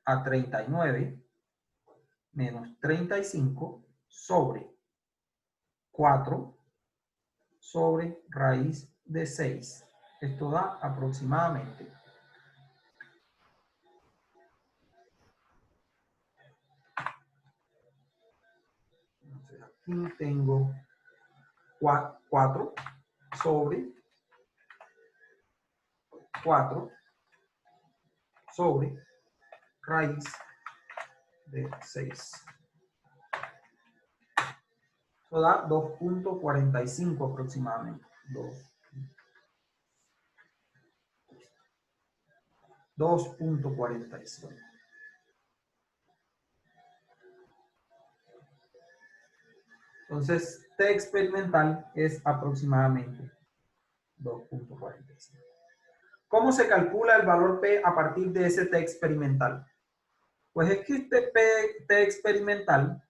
A: a 39 menos 35 sobre 4 sobre raíz de 6. Esto da aproximadamente. Entonces, aquí tengo 4 sobre 4 sobre raíz de 6. Eso da 2.45 aproximadamente. 2.45. Entonces, T experimental es aproximadamente 2.45. ¿Cómo se calcula el valor P a partir de ese T experimental? Pues es que este T experimental,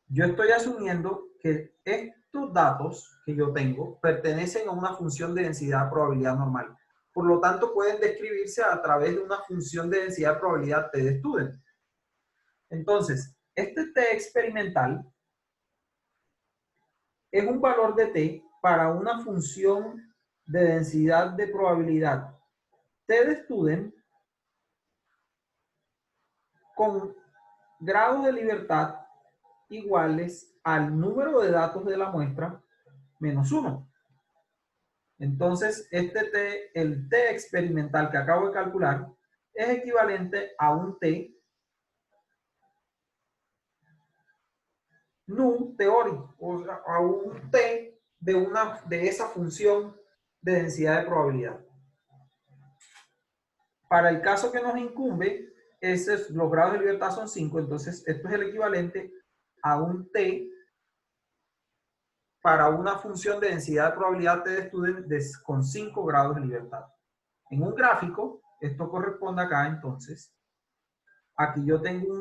A: yo estoy asumiendo que estos datos que yo tengo pertenecen a una función de densidad probabilidad normal. Por lo tanto, pueden describirse a través de una función de densidad probabilidad T de student. Entonces, este T experimental es un valor de T para una función de densidad de probabilidad T de student con grados de libertad iguales al número de datos de la muestra menos 1. Entonces, el T experimental que acabo de calcular es equivalente a un T nu teórico, o sea, a un T de esa función de densidad de probabilidad. Para el caso que nos incumbe, los grados de libertad son 5, entonces esto es el equivalente a un T para una función de densidad de probabilidad T de student con 5 grados de libertad. En un gráfico, esto corresponde acá entonces, aquí yo tengo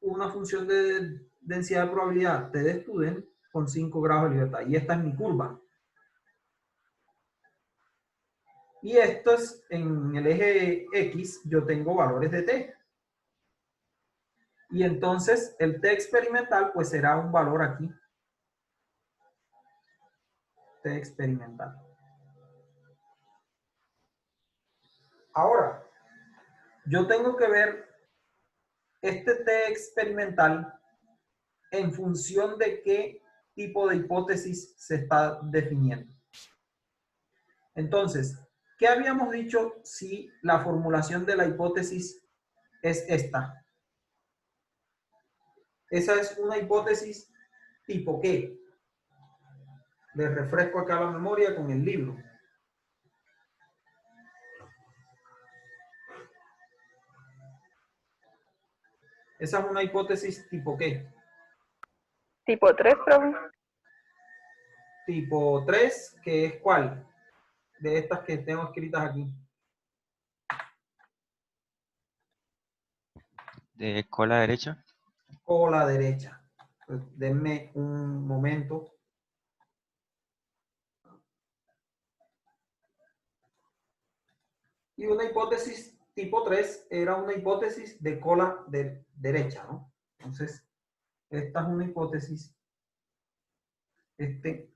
A: una función de densidad de probabilidad T de student con 5 grados de libertad, y esta es mi curva. Y esto es, en el eje X, yo tengo valores de T. Y entonces el T experimental pues será un valor aquí. T experimental. Ahora, yo tengo que ver este T experimental en función de qué tipo de hipótesis se está definiendo. Entonces, ¿qué habíamos dicho si la formulación de la hipótesis es esta? Esa es una hipótesis tipo ¿qué? Les refresco acá la memoria con el libro. Esa es una hipótesis tipo ¿qué?
K: Tipo 3, profe.
A: Tipo 3, que es ¿cuál? De estas que tengo escritas aquí.
E: ¿De cola derecha?
A: Cola derecha. Pues denme un momento. Y una hipótesis tipo 3 era una hipótesis de cola derecha, ¿no? Entonces, esta es una hipótesis, el T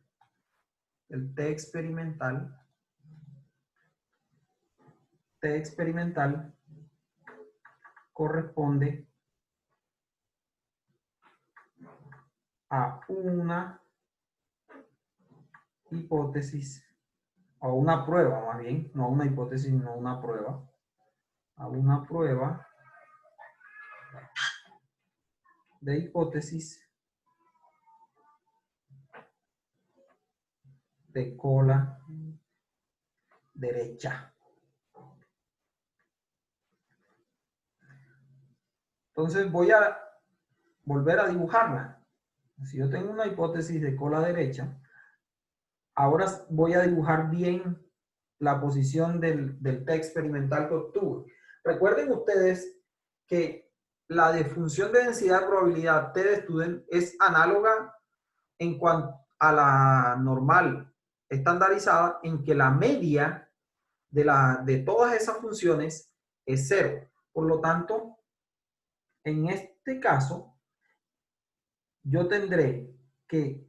A: experimental corresponde a una hipótesis, a una prueba más bien, no a una hipótesis, no a una prueba, a una prueba de hipótesis de cola derecha. Entonces voy a volver a dibujarla. Si yo tengo una hipótesis de cola derecha, ahora voy a dibujar bien la posición del T experimental que obtuve. Recuerden ustedes que la función de densidad de probabilidad T de student es análoga en cuanto a la normal estandarizada, en que la media de todas esas funciones es 0. Por lo tanto, en este caso, yo tendré que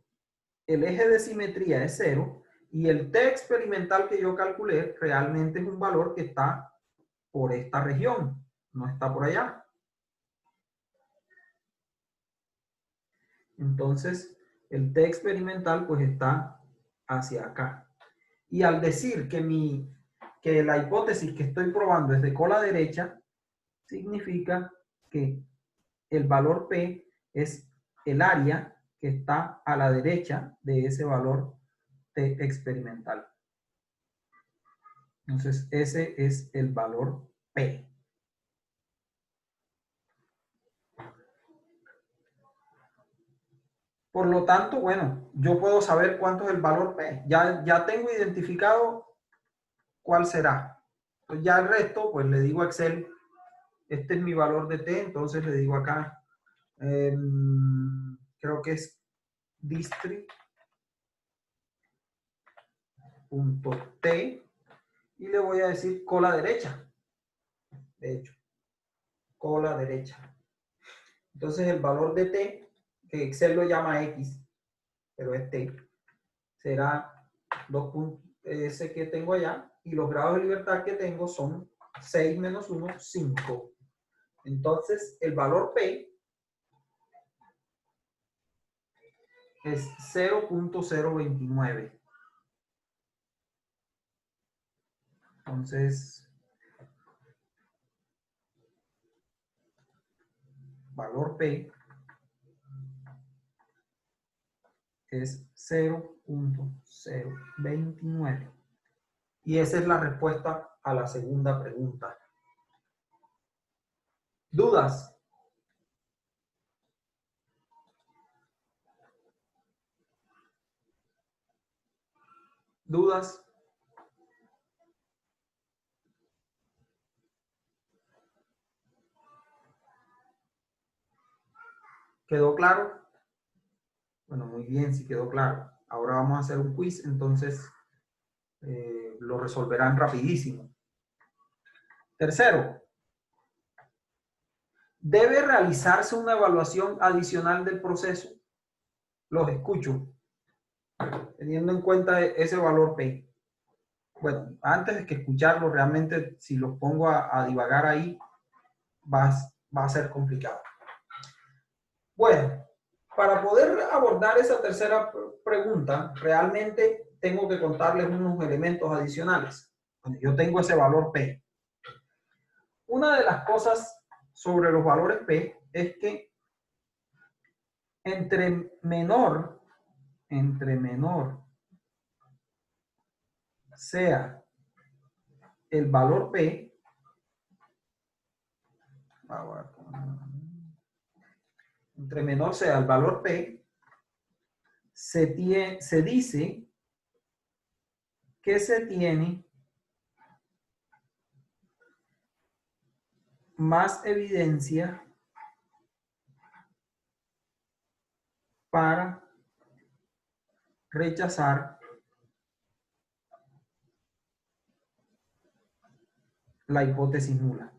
A: el eje de simetría es 0 y el T experimental que yo calculé realmente es un valor que está por esta región, no está por allá. Entonces, el T experimental pues está hacia acá. Y al decir que la hipótesis que estoy probando es de cola derecha, significa que el valor P es el área que está a la derecha de ese valor T experimental. Entonces, ese es el valor P. Por lo tanto, bueno, yo puedo saber cuánto es el valor P. Ya tengo identificado cuál será. Entonces ya el resto, pues le digo a Excel, este es mi valor de T, entonces le digo acá, creo que es district.t y le voy a decir cola derecha. De hecho, cola derecha. Entonces el valor de T, que Excel lo llama X, pero es T, será 2. Ese que tengo allá, y los grados de libertad que tengo son 6 menos 1, 5. Entonces, el valor P es 0.029. Entonces, valor P es 0.029. Y esa es la respuesta a la segunda pregunta. ¿Dudas? ¿Dudas? ¿Quedó claro? Bueno, muy bien, sí quedó claro. Ahora vamos a hacer un quiz, entonces lo resolverán rapidísimo. Tercero, ¿debe realizarse una evaluación adicional del proceso? Los escucho, teniendo en cuenta ese valor P. Bueno, antes de que escucharlo, realmente si los pongo a divagar ahí, va a ser complicado. Bueno, para poder abordar esa tercera pregunta, realmente tengo que contarles unos elementos adicionales. Bueno, yo tengo ese valor P. Una de las cosas sobre los valores P es que entre menor sea el valor P, entre menor sea el valor P, se dice que se tiene más evidencia para rechazar la hipótesis nula.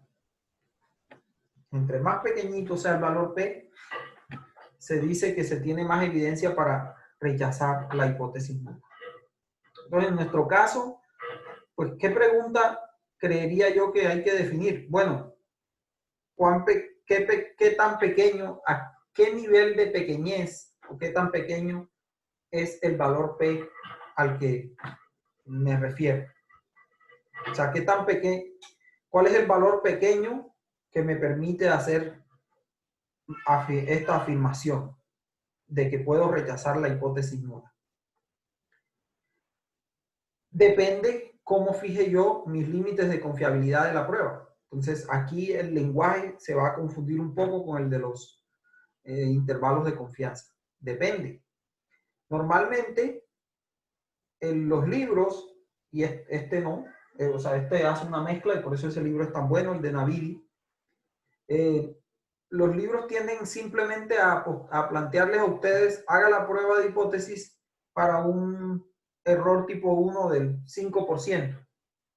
A: Entre más pequeñito sea el valor P, se dice que se tiene más evidencia para rechazar la hipótesis nula. Entonces, en nuestro caso, pues, ¿qué pregunta creería yo que hay que definir? Bueno, ¿qué tan pequeño, a qué nivel de pequeñez o qué tan pequeño es el valor P al que me refiero? O sea, ¿qué tan pequeño? ¿Cuál es el valor pequeño que me permite hacer esta afirmación de que puedo rechazar la hipótesis nula? Depende cómo fije yo mis límites de confiabilidad de la prueba. Entonces, aquí el lenguaje se va a confundir un poco con el de los intervalos de confianza. Depende. Normalmente, en los libros, y este no, o sea, este hace una mezcla y por eso ese libro es tan bueno, el de Naviri. Los libros tienden simplemente a plantearles a ustedes, haga la prueba de hipótesis para un error tipo 1 del 5%,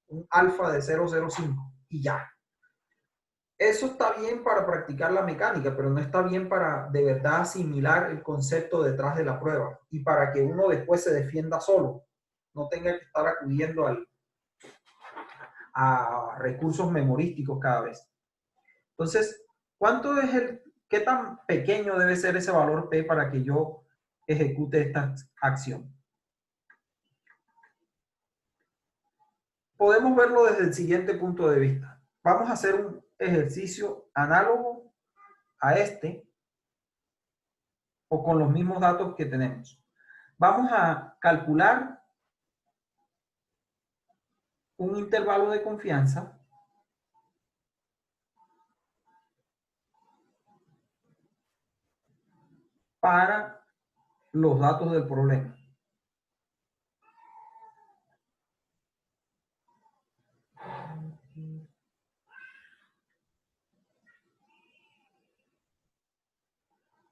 A: un alfa de 0,05 y ya. Eso está bien para practicar la mecánica, pero no está bien para de verdad asimilar el concepto detrás de la prueba y para que uno después se defienda solo, no tenga que estar acudiendo a recursos memorísticos cada vez. Entonces, ¿qué tan pequeño debe ser ese valor P para que yo ejecute esta acción? Podemos verlo desde el siguiente punto de vista. Vamos a hacer un ejercicio análogo a este o con los mismos datos que tenemos. Vamos a calcular un intervalo de confianza para los datos del problema.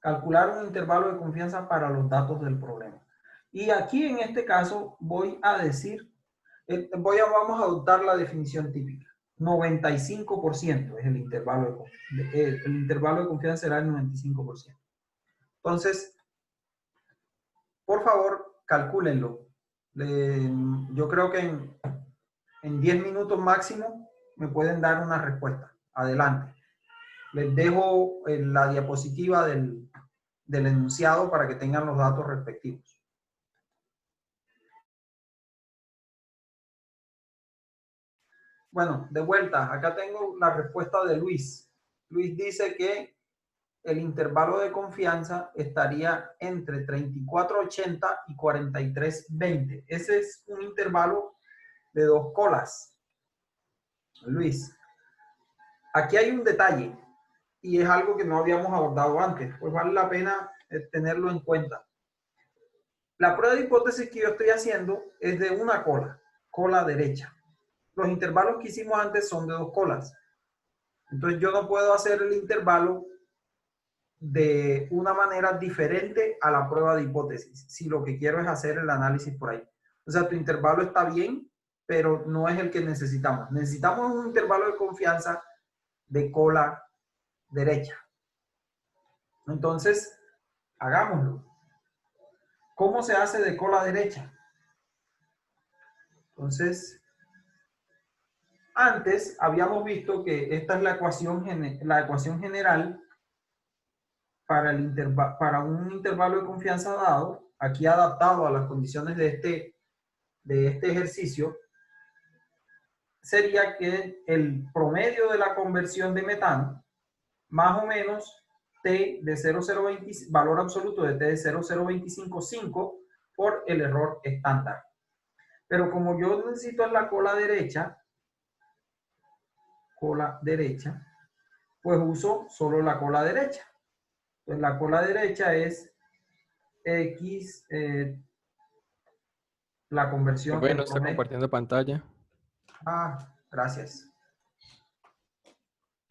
A: Calcular un intervalo de confianza para los datos del problema. Y aquí en este caso voy a decir, vamos a adoptar la definición típica. 95% es el intervalo de confianza será el 95%. Entonces, por favor, calcúlenlo. Yo creo que en 10 minutos máximo me pueden dar una respuesta. Adelante. Les dejo la diapositiva del enunciado para que tengan los datos respectivos. Bueno, de vuelta, acá tengo la respuesta de Luis. Luis dice que el intervalo de confianza estaría entre 34.80 y 43.20. Ese es un intervalo de 2 colas. Luis, aquí hay un detalle y es algo que no habíamos abordado antes, pues vale la pena tenerlo en cuenta. La prueba de hipótesis que yo estoy haciendo es de una cola derecha. Los intervalos que hicimos antes son de 2 colas. Entonces yo no puedo hacer el intervalo de una manera diferente a la prueba de hipótesis, si lo que quiero es hacer el análisis por ahí. O sea, tu intervalo está bien, pero no es el que necesitamos. Necesitamos un intervalo de confianza de cola derecha. Entonces, hagámoslo. ¿Cómo se hace de cola derecha? Entonces, antes habíamos visto que esta es la ecuación general para un intervalo de confianza dado, aquí adaptado a las condiciones de este ejercicio, sería que el promedio de la conversión de metano, más o menos T de 0,025, valor absoluto de T de 0,0255 por el error estándar. Pero como yo necesito en la cola derecha, pues uso solo la cola derecha. Entonces la cola derecha es X, la conversión.
I: Bueno, está compartiendo pantalla.
A: Gracias.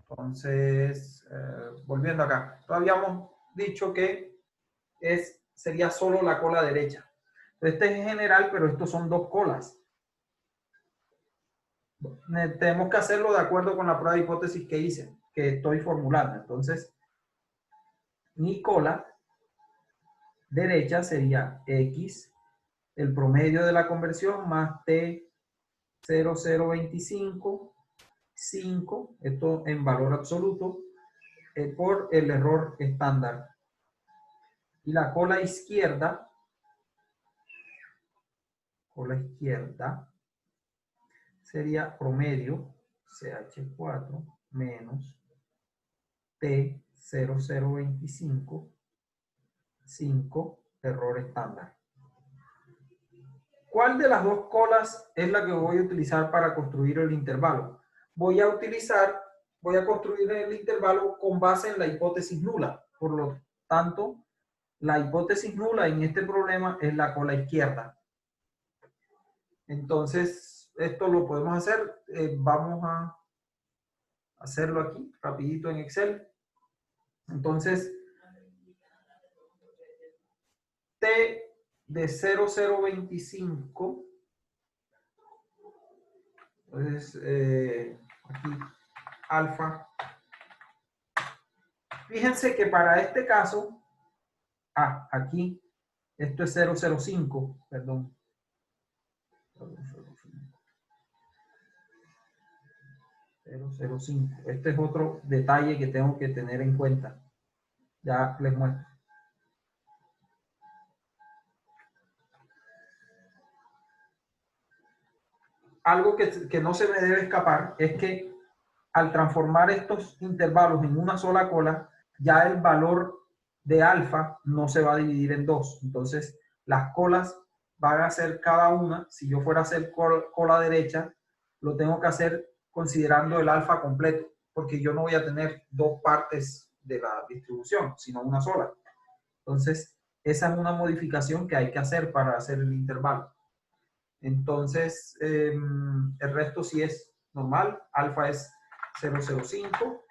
A: Entonces, volviendo acá, habíamos dicho que sería solo la cola derecha. Este es general, pero estos son 2 colas. Tenemos que hacerlo de acuerdo con la prueba de hipótesis que hice, que estoy formulando. Entonces, mi cola derecha sería X, el promedio de la conversión, más T 0,025, 5, esto en valor absoluto, por el error estándar. Y la cola izquierda sería promedio, CH4, menos T 0,025, 5, error estándar. ¿Cuál de las 2 colas es la que voy a utilizar para construir el intervalo? Voy a construir el intervalo con base en la hipótesis nula. Por lo tanto, la hipótesis nula en este problema es la cola izquierda. Entonces, esto lo podemos hacer. Vamos a hacerlo aquí, rapidito en Excel. Entonces, T de 0,025. Entonces, aquí, alfa. Fíjense que para este caso, aquí, esto es 0,05, perdón. 0,05. Este es otro detalle que tengo que tener en cuenta. Ya les muestro. Algo que no se me debe escapar es que al transformar estos intervalos en una sola cola, ya el valor de alfa no se va a dividir en 2. Entonces, las colas van a ser cada una, si yo fuera a hacer cola derecha, lo tengo que hacer considerando el alfa completo, porque yo no voy a tener 2 partes de la distribución, sino una sola. Entonces, Esa es una modificación que hay que hacer para hacer el intervalo. Entonces, el resto sí es normal. Alfa es 0,05.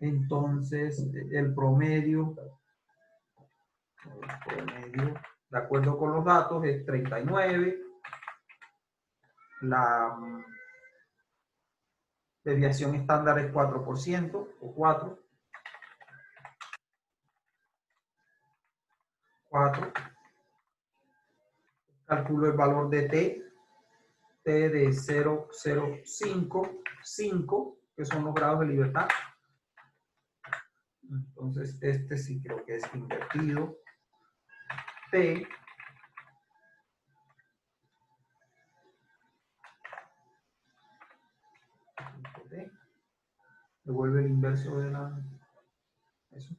A: Entonces, el promedio, de acuerdo con los datos, es 39. La desviación estándar es 4% o 4. 4. Calculo el valor de t de 0,055, que son los grados de libertad. Entonces, este sí creo que es invertido. T devuelve el inverso de la... Eso.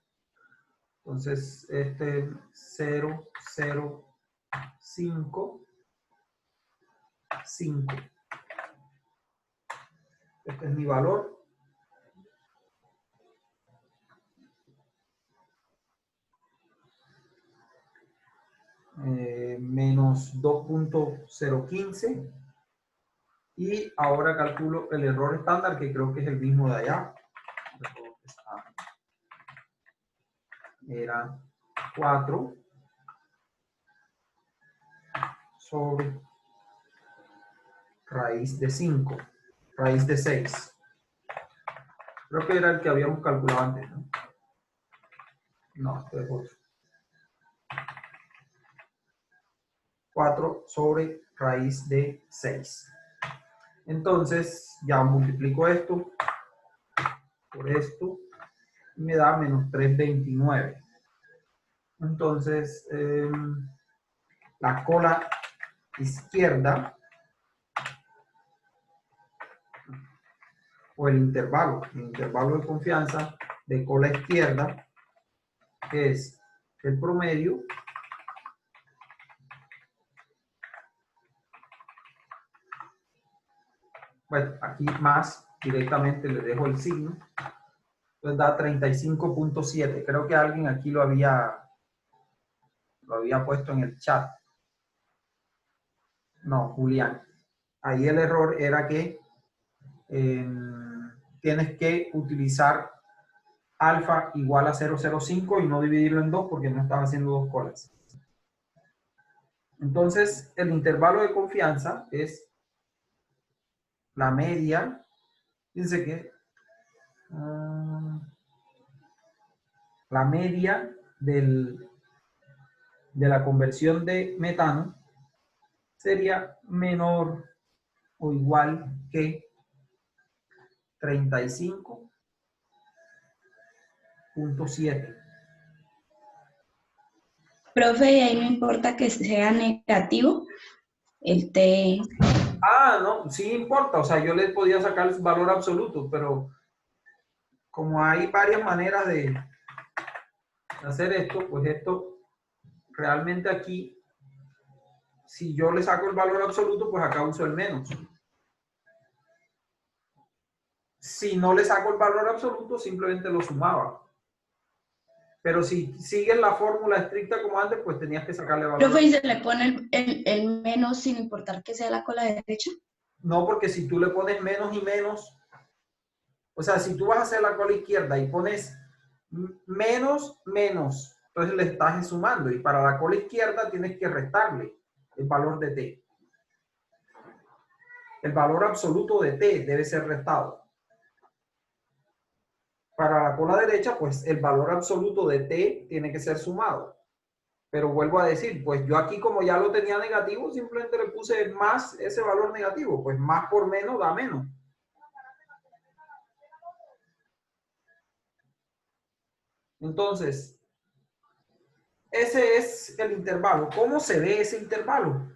A: Entonces, este 0,055. Este es mi valor. Menos 2.015. Y ahora calculo el error estándar, que creo que es el mismo de allá. Era 4 sobre raíz de 5, raíz de 6. Creo que era el que habíamos calculado antes, ¿no? No, este es otro. 4 sobre raíz de 6. Entonces, ya multiplico esto por esto y me da menos 329. Entonces, la cola izquierda o el intervalo de confianza de cola izquierda es el promedio bueno, aquí más directamente le dejo el signo, entonces da 35.7. Creo que alguien aquí lo había puesto en el chat. No, Julián. Ahí el error era que tienes que utilizar alfa igual a 0,05 y no dividirlo en 2 porque no estás haciendo dos colas. Entonces, el intervalo de confianza es la media. Fíjense que la media de la conversión de metano sería menor o igual que 35.7.
B: Profe, y ahí no importa que sea negativo, el T.
A: Ah, no, sí importa. O sea, yo les podía sacar el valor absoluto, pero como hay varias maneras de hacer esto, pues esto realmente aquí, si yo le saco el valor absoluto, pues acá uso el menos. Si no le saco el valor absoluto, simplemente lo sumaba. Pero si siguen la fórmula estricta como antes, pues tenías que sacarle valor.
B: Profe, ¿y se le pone el menos sin importar que sea la cola derecha?
A: No, porque si tú le pones menos y menos, o sea, si tú vas a hacer la cola izquierda y pones menos, menos, entonces le estás sumando. Y para la cola izquierda tienes que restarle el valor de t. El valor absoluto de t debe ser restado. Para la cola derecha, pues el valor absoluto de t tiene que ser sumado. Pero vuelvo a decir, pues yo aquí como ya lo tenía negativo, simplemente le puse más ese valor negativo. Pues más por menos da menos. Entonces, ese es el intervalo. ¿Cómo se ve ese intervalo?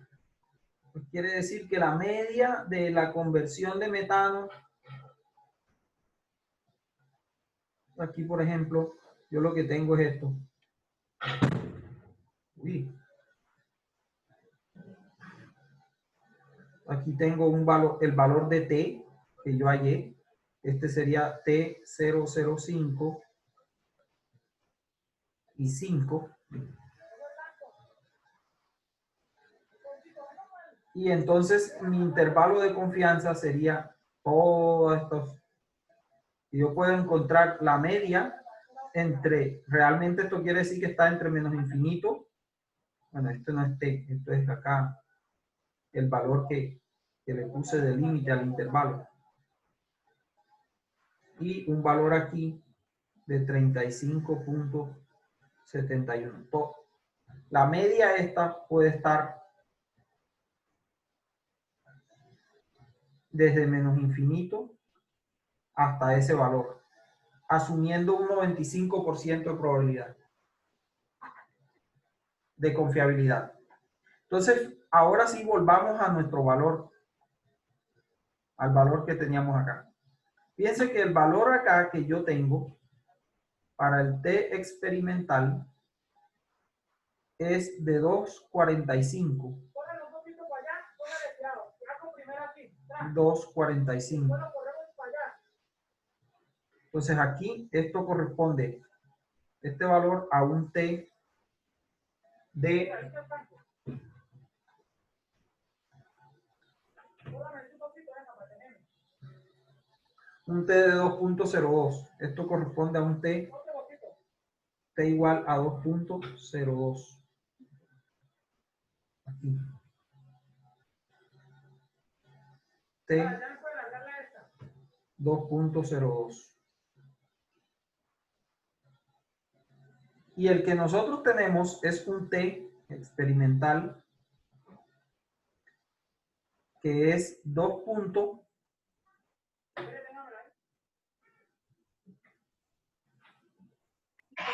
A: Pues quiere decir que la media de la conversión de metano, aquí por ejemplo, yo lo que tengo es esto. Uy. Aquí tengo un valor, el valor de t que yo hallé. Este sería T005 y 5. Y entonces mi intervalo de confianza sería todos estos. Y yo puedo encontrar la media entre, realmente esto quiere decir que está entre menos infinito. Bueno, esto no es t, esto es acá el valor que le puse de límite al intervalo. Y un valor aquí de 35.71. La media esta puede estar desde menos infinito hasta ese valor, asumiendo un 95% de probabilidad de confiabilidad. Entonces, ahora sí volvamos a nuestro valor, al valor que teníamos acá. Fíjense que el valor acá que yo tengo para el t experimental es de 2.45. 2.45. Entonces aquí esto corresponde, este valor, a un t de un t de 2.02. Esto corresponde a un t igual a 2.02. Aquí. T 2.02. Y el que nosotros tenemos es un t experimental que es 2.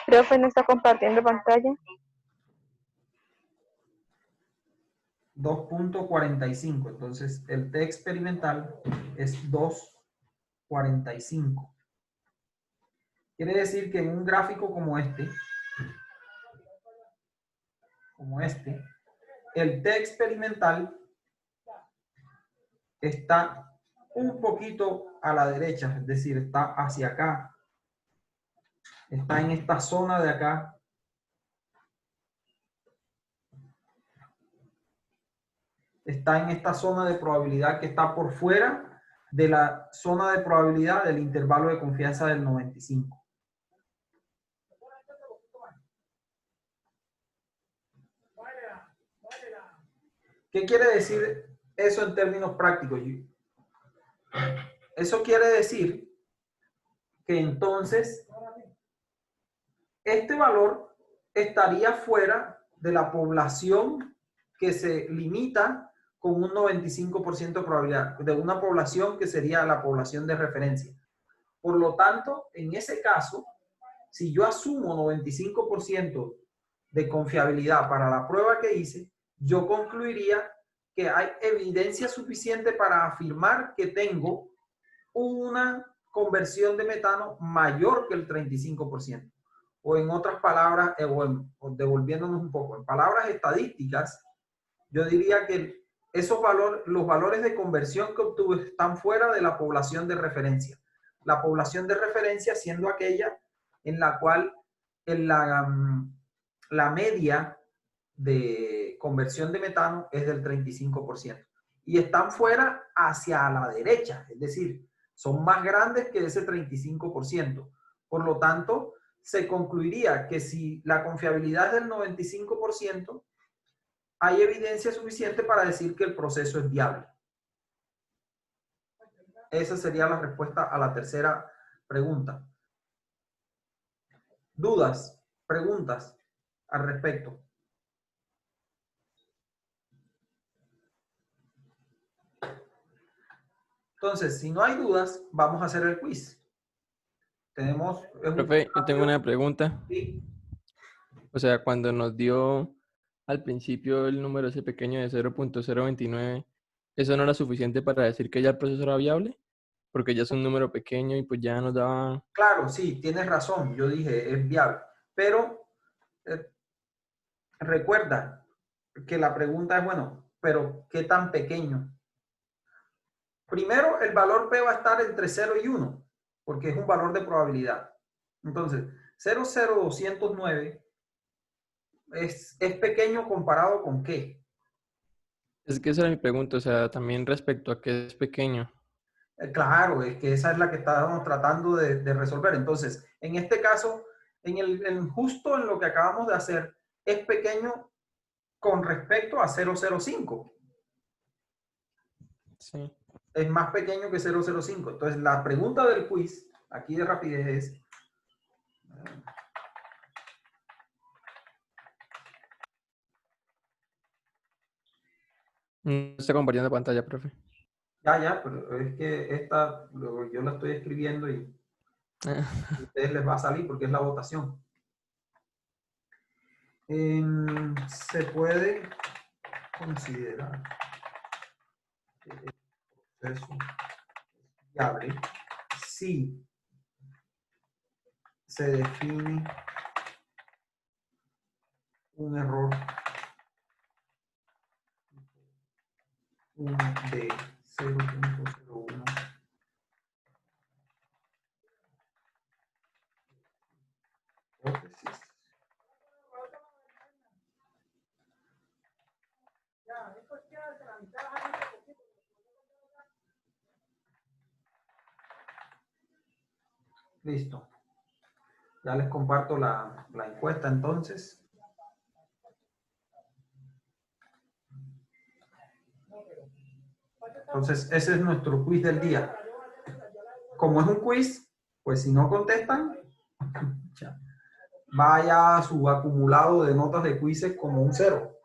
K: Profe, ¿no está compartiendo pantalla?
A: 2.45. Entonces, el t experimental es 2.45. Quiere decir que en un gráfico como este, el t experimental está un poquito a la derecha, es decir, está hacia acá. Está en esta zona de acá. Está en esta zona de probabilidad que está por fuera de la zona de probabilidad del intervalo de confianza del 95. ¿Qué quiere decir eso en términos prácticos? Eso quiere decir que entonces este valor estaría fuera de la población que se limita con un 95% de probabilidad, de una población que sería la población de referencia. Por lo tanto, en ese caso, si yo asumo 95% de confiabilidad para la prueba que hice, yo concluiría que hay evidencia suficiente para afirmar que tengo una conversión de metano mayor que el 35%. O en otras palabras, o devolviéndonos un poco, en palabras estadísticas, yo diría que esos valores, los valores de conversión que obtuve están fuera de la población de referencia. La población de referencia siendo aquella en la cual la media de conversión de metano es del 35%. Y están fuera hacia la derecha, es decir, son más grandes que ese 35%. Por lo tanto, se concluiría que si la confiabilidad es del 95%, hay evidencia suficiente para decir que el proceso es viable. Esa sería la respuesta a la tercera pregunta. ¿Dudas? ¿Preguntas al respecto? Entonces, si no hay dudas, vamos a hacer el quiz. Tenemos...
I: Profe, yo tengo una pregunta.
A: Sí.
I: O sea, cuando nos dio al principio el número ese pequeño de 0.029, ¿eso no era suficiente para decir que ya el proceso era viable? Porque ya es un número pequeño y pues ya nos daba...
A: Claro, sí, tienes razón. Yo dije, es viable. Pero recuerda que la pregunta es, bueno, pero ¿qué tan pequeño? Primero, el valor P va a estar entre 0 y 1, porque es un valor de probabilidad. Entonces, 0,0209 es pequeño comparado con ¿qué?
I: Es que esa era mi pregunta, o sea, también respecto a que es pequeño.
A: Claro, es que esa es la que estábamos tratando de resolver. Entonces, en este caso, justo en lo que acabamos de hacer, es pequeño con respecto a 0,05.
I: Sí.
A: Es más pequeño que 0,05. Entonces, la pregunta del quiz, aquí de rapidez, es...
I: No está compartiendo pantalla, profe.
A: Ya, pero es que yo la estoy escribiendo y a ustedes les va a salir porque es la votación. Se puede considerar que el proceso es viable si se define un error de 0.01 hipótesis. Listo. Ya les comparto la encuesta entonces. Entonces, ese es nuestro quiz del día. Como es un quiz, pues si no contestan, vaya a su acumulado de notas de quizzes como un 0.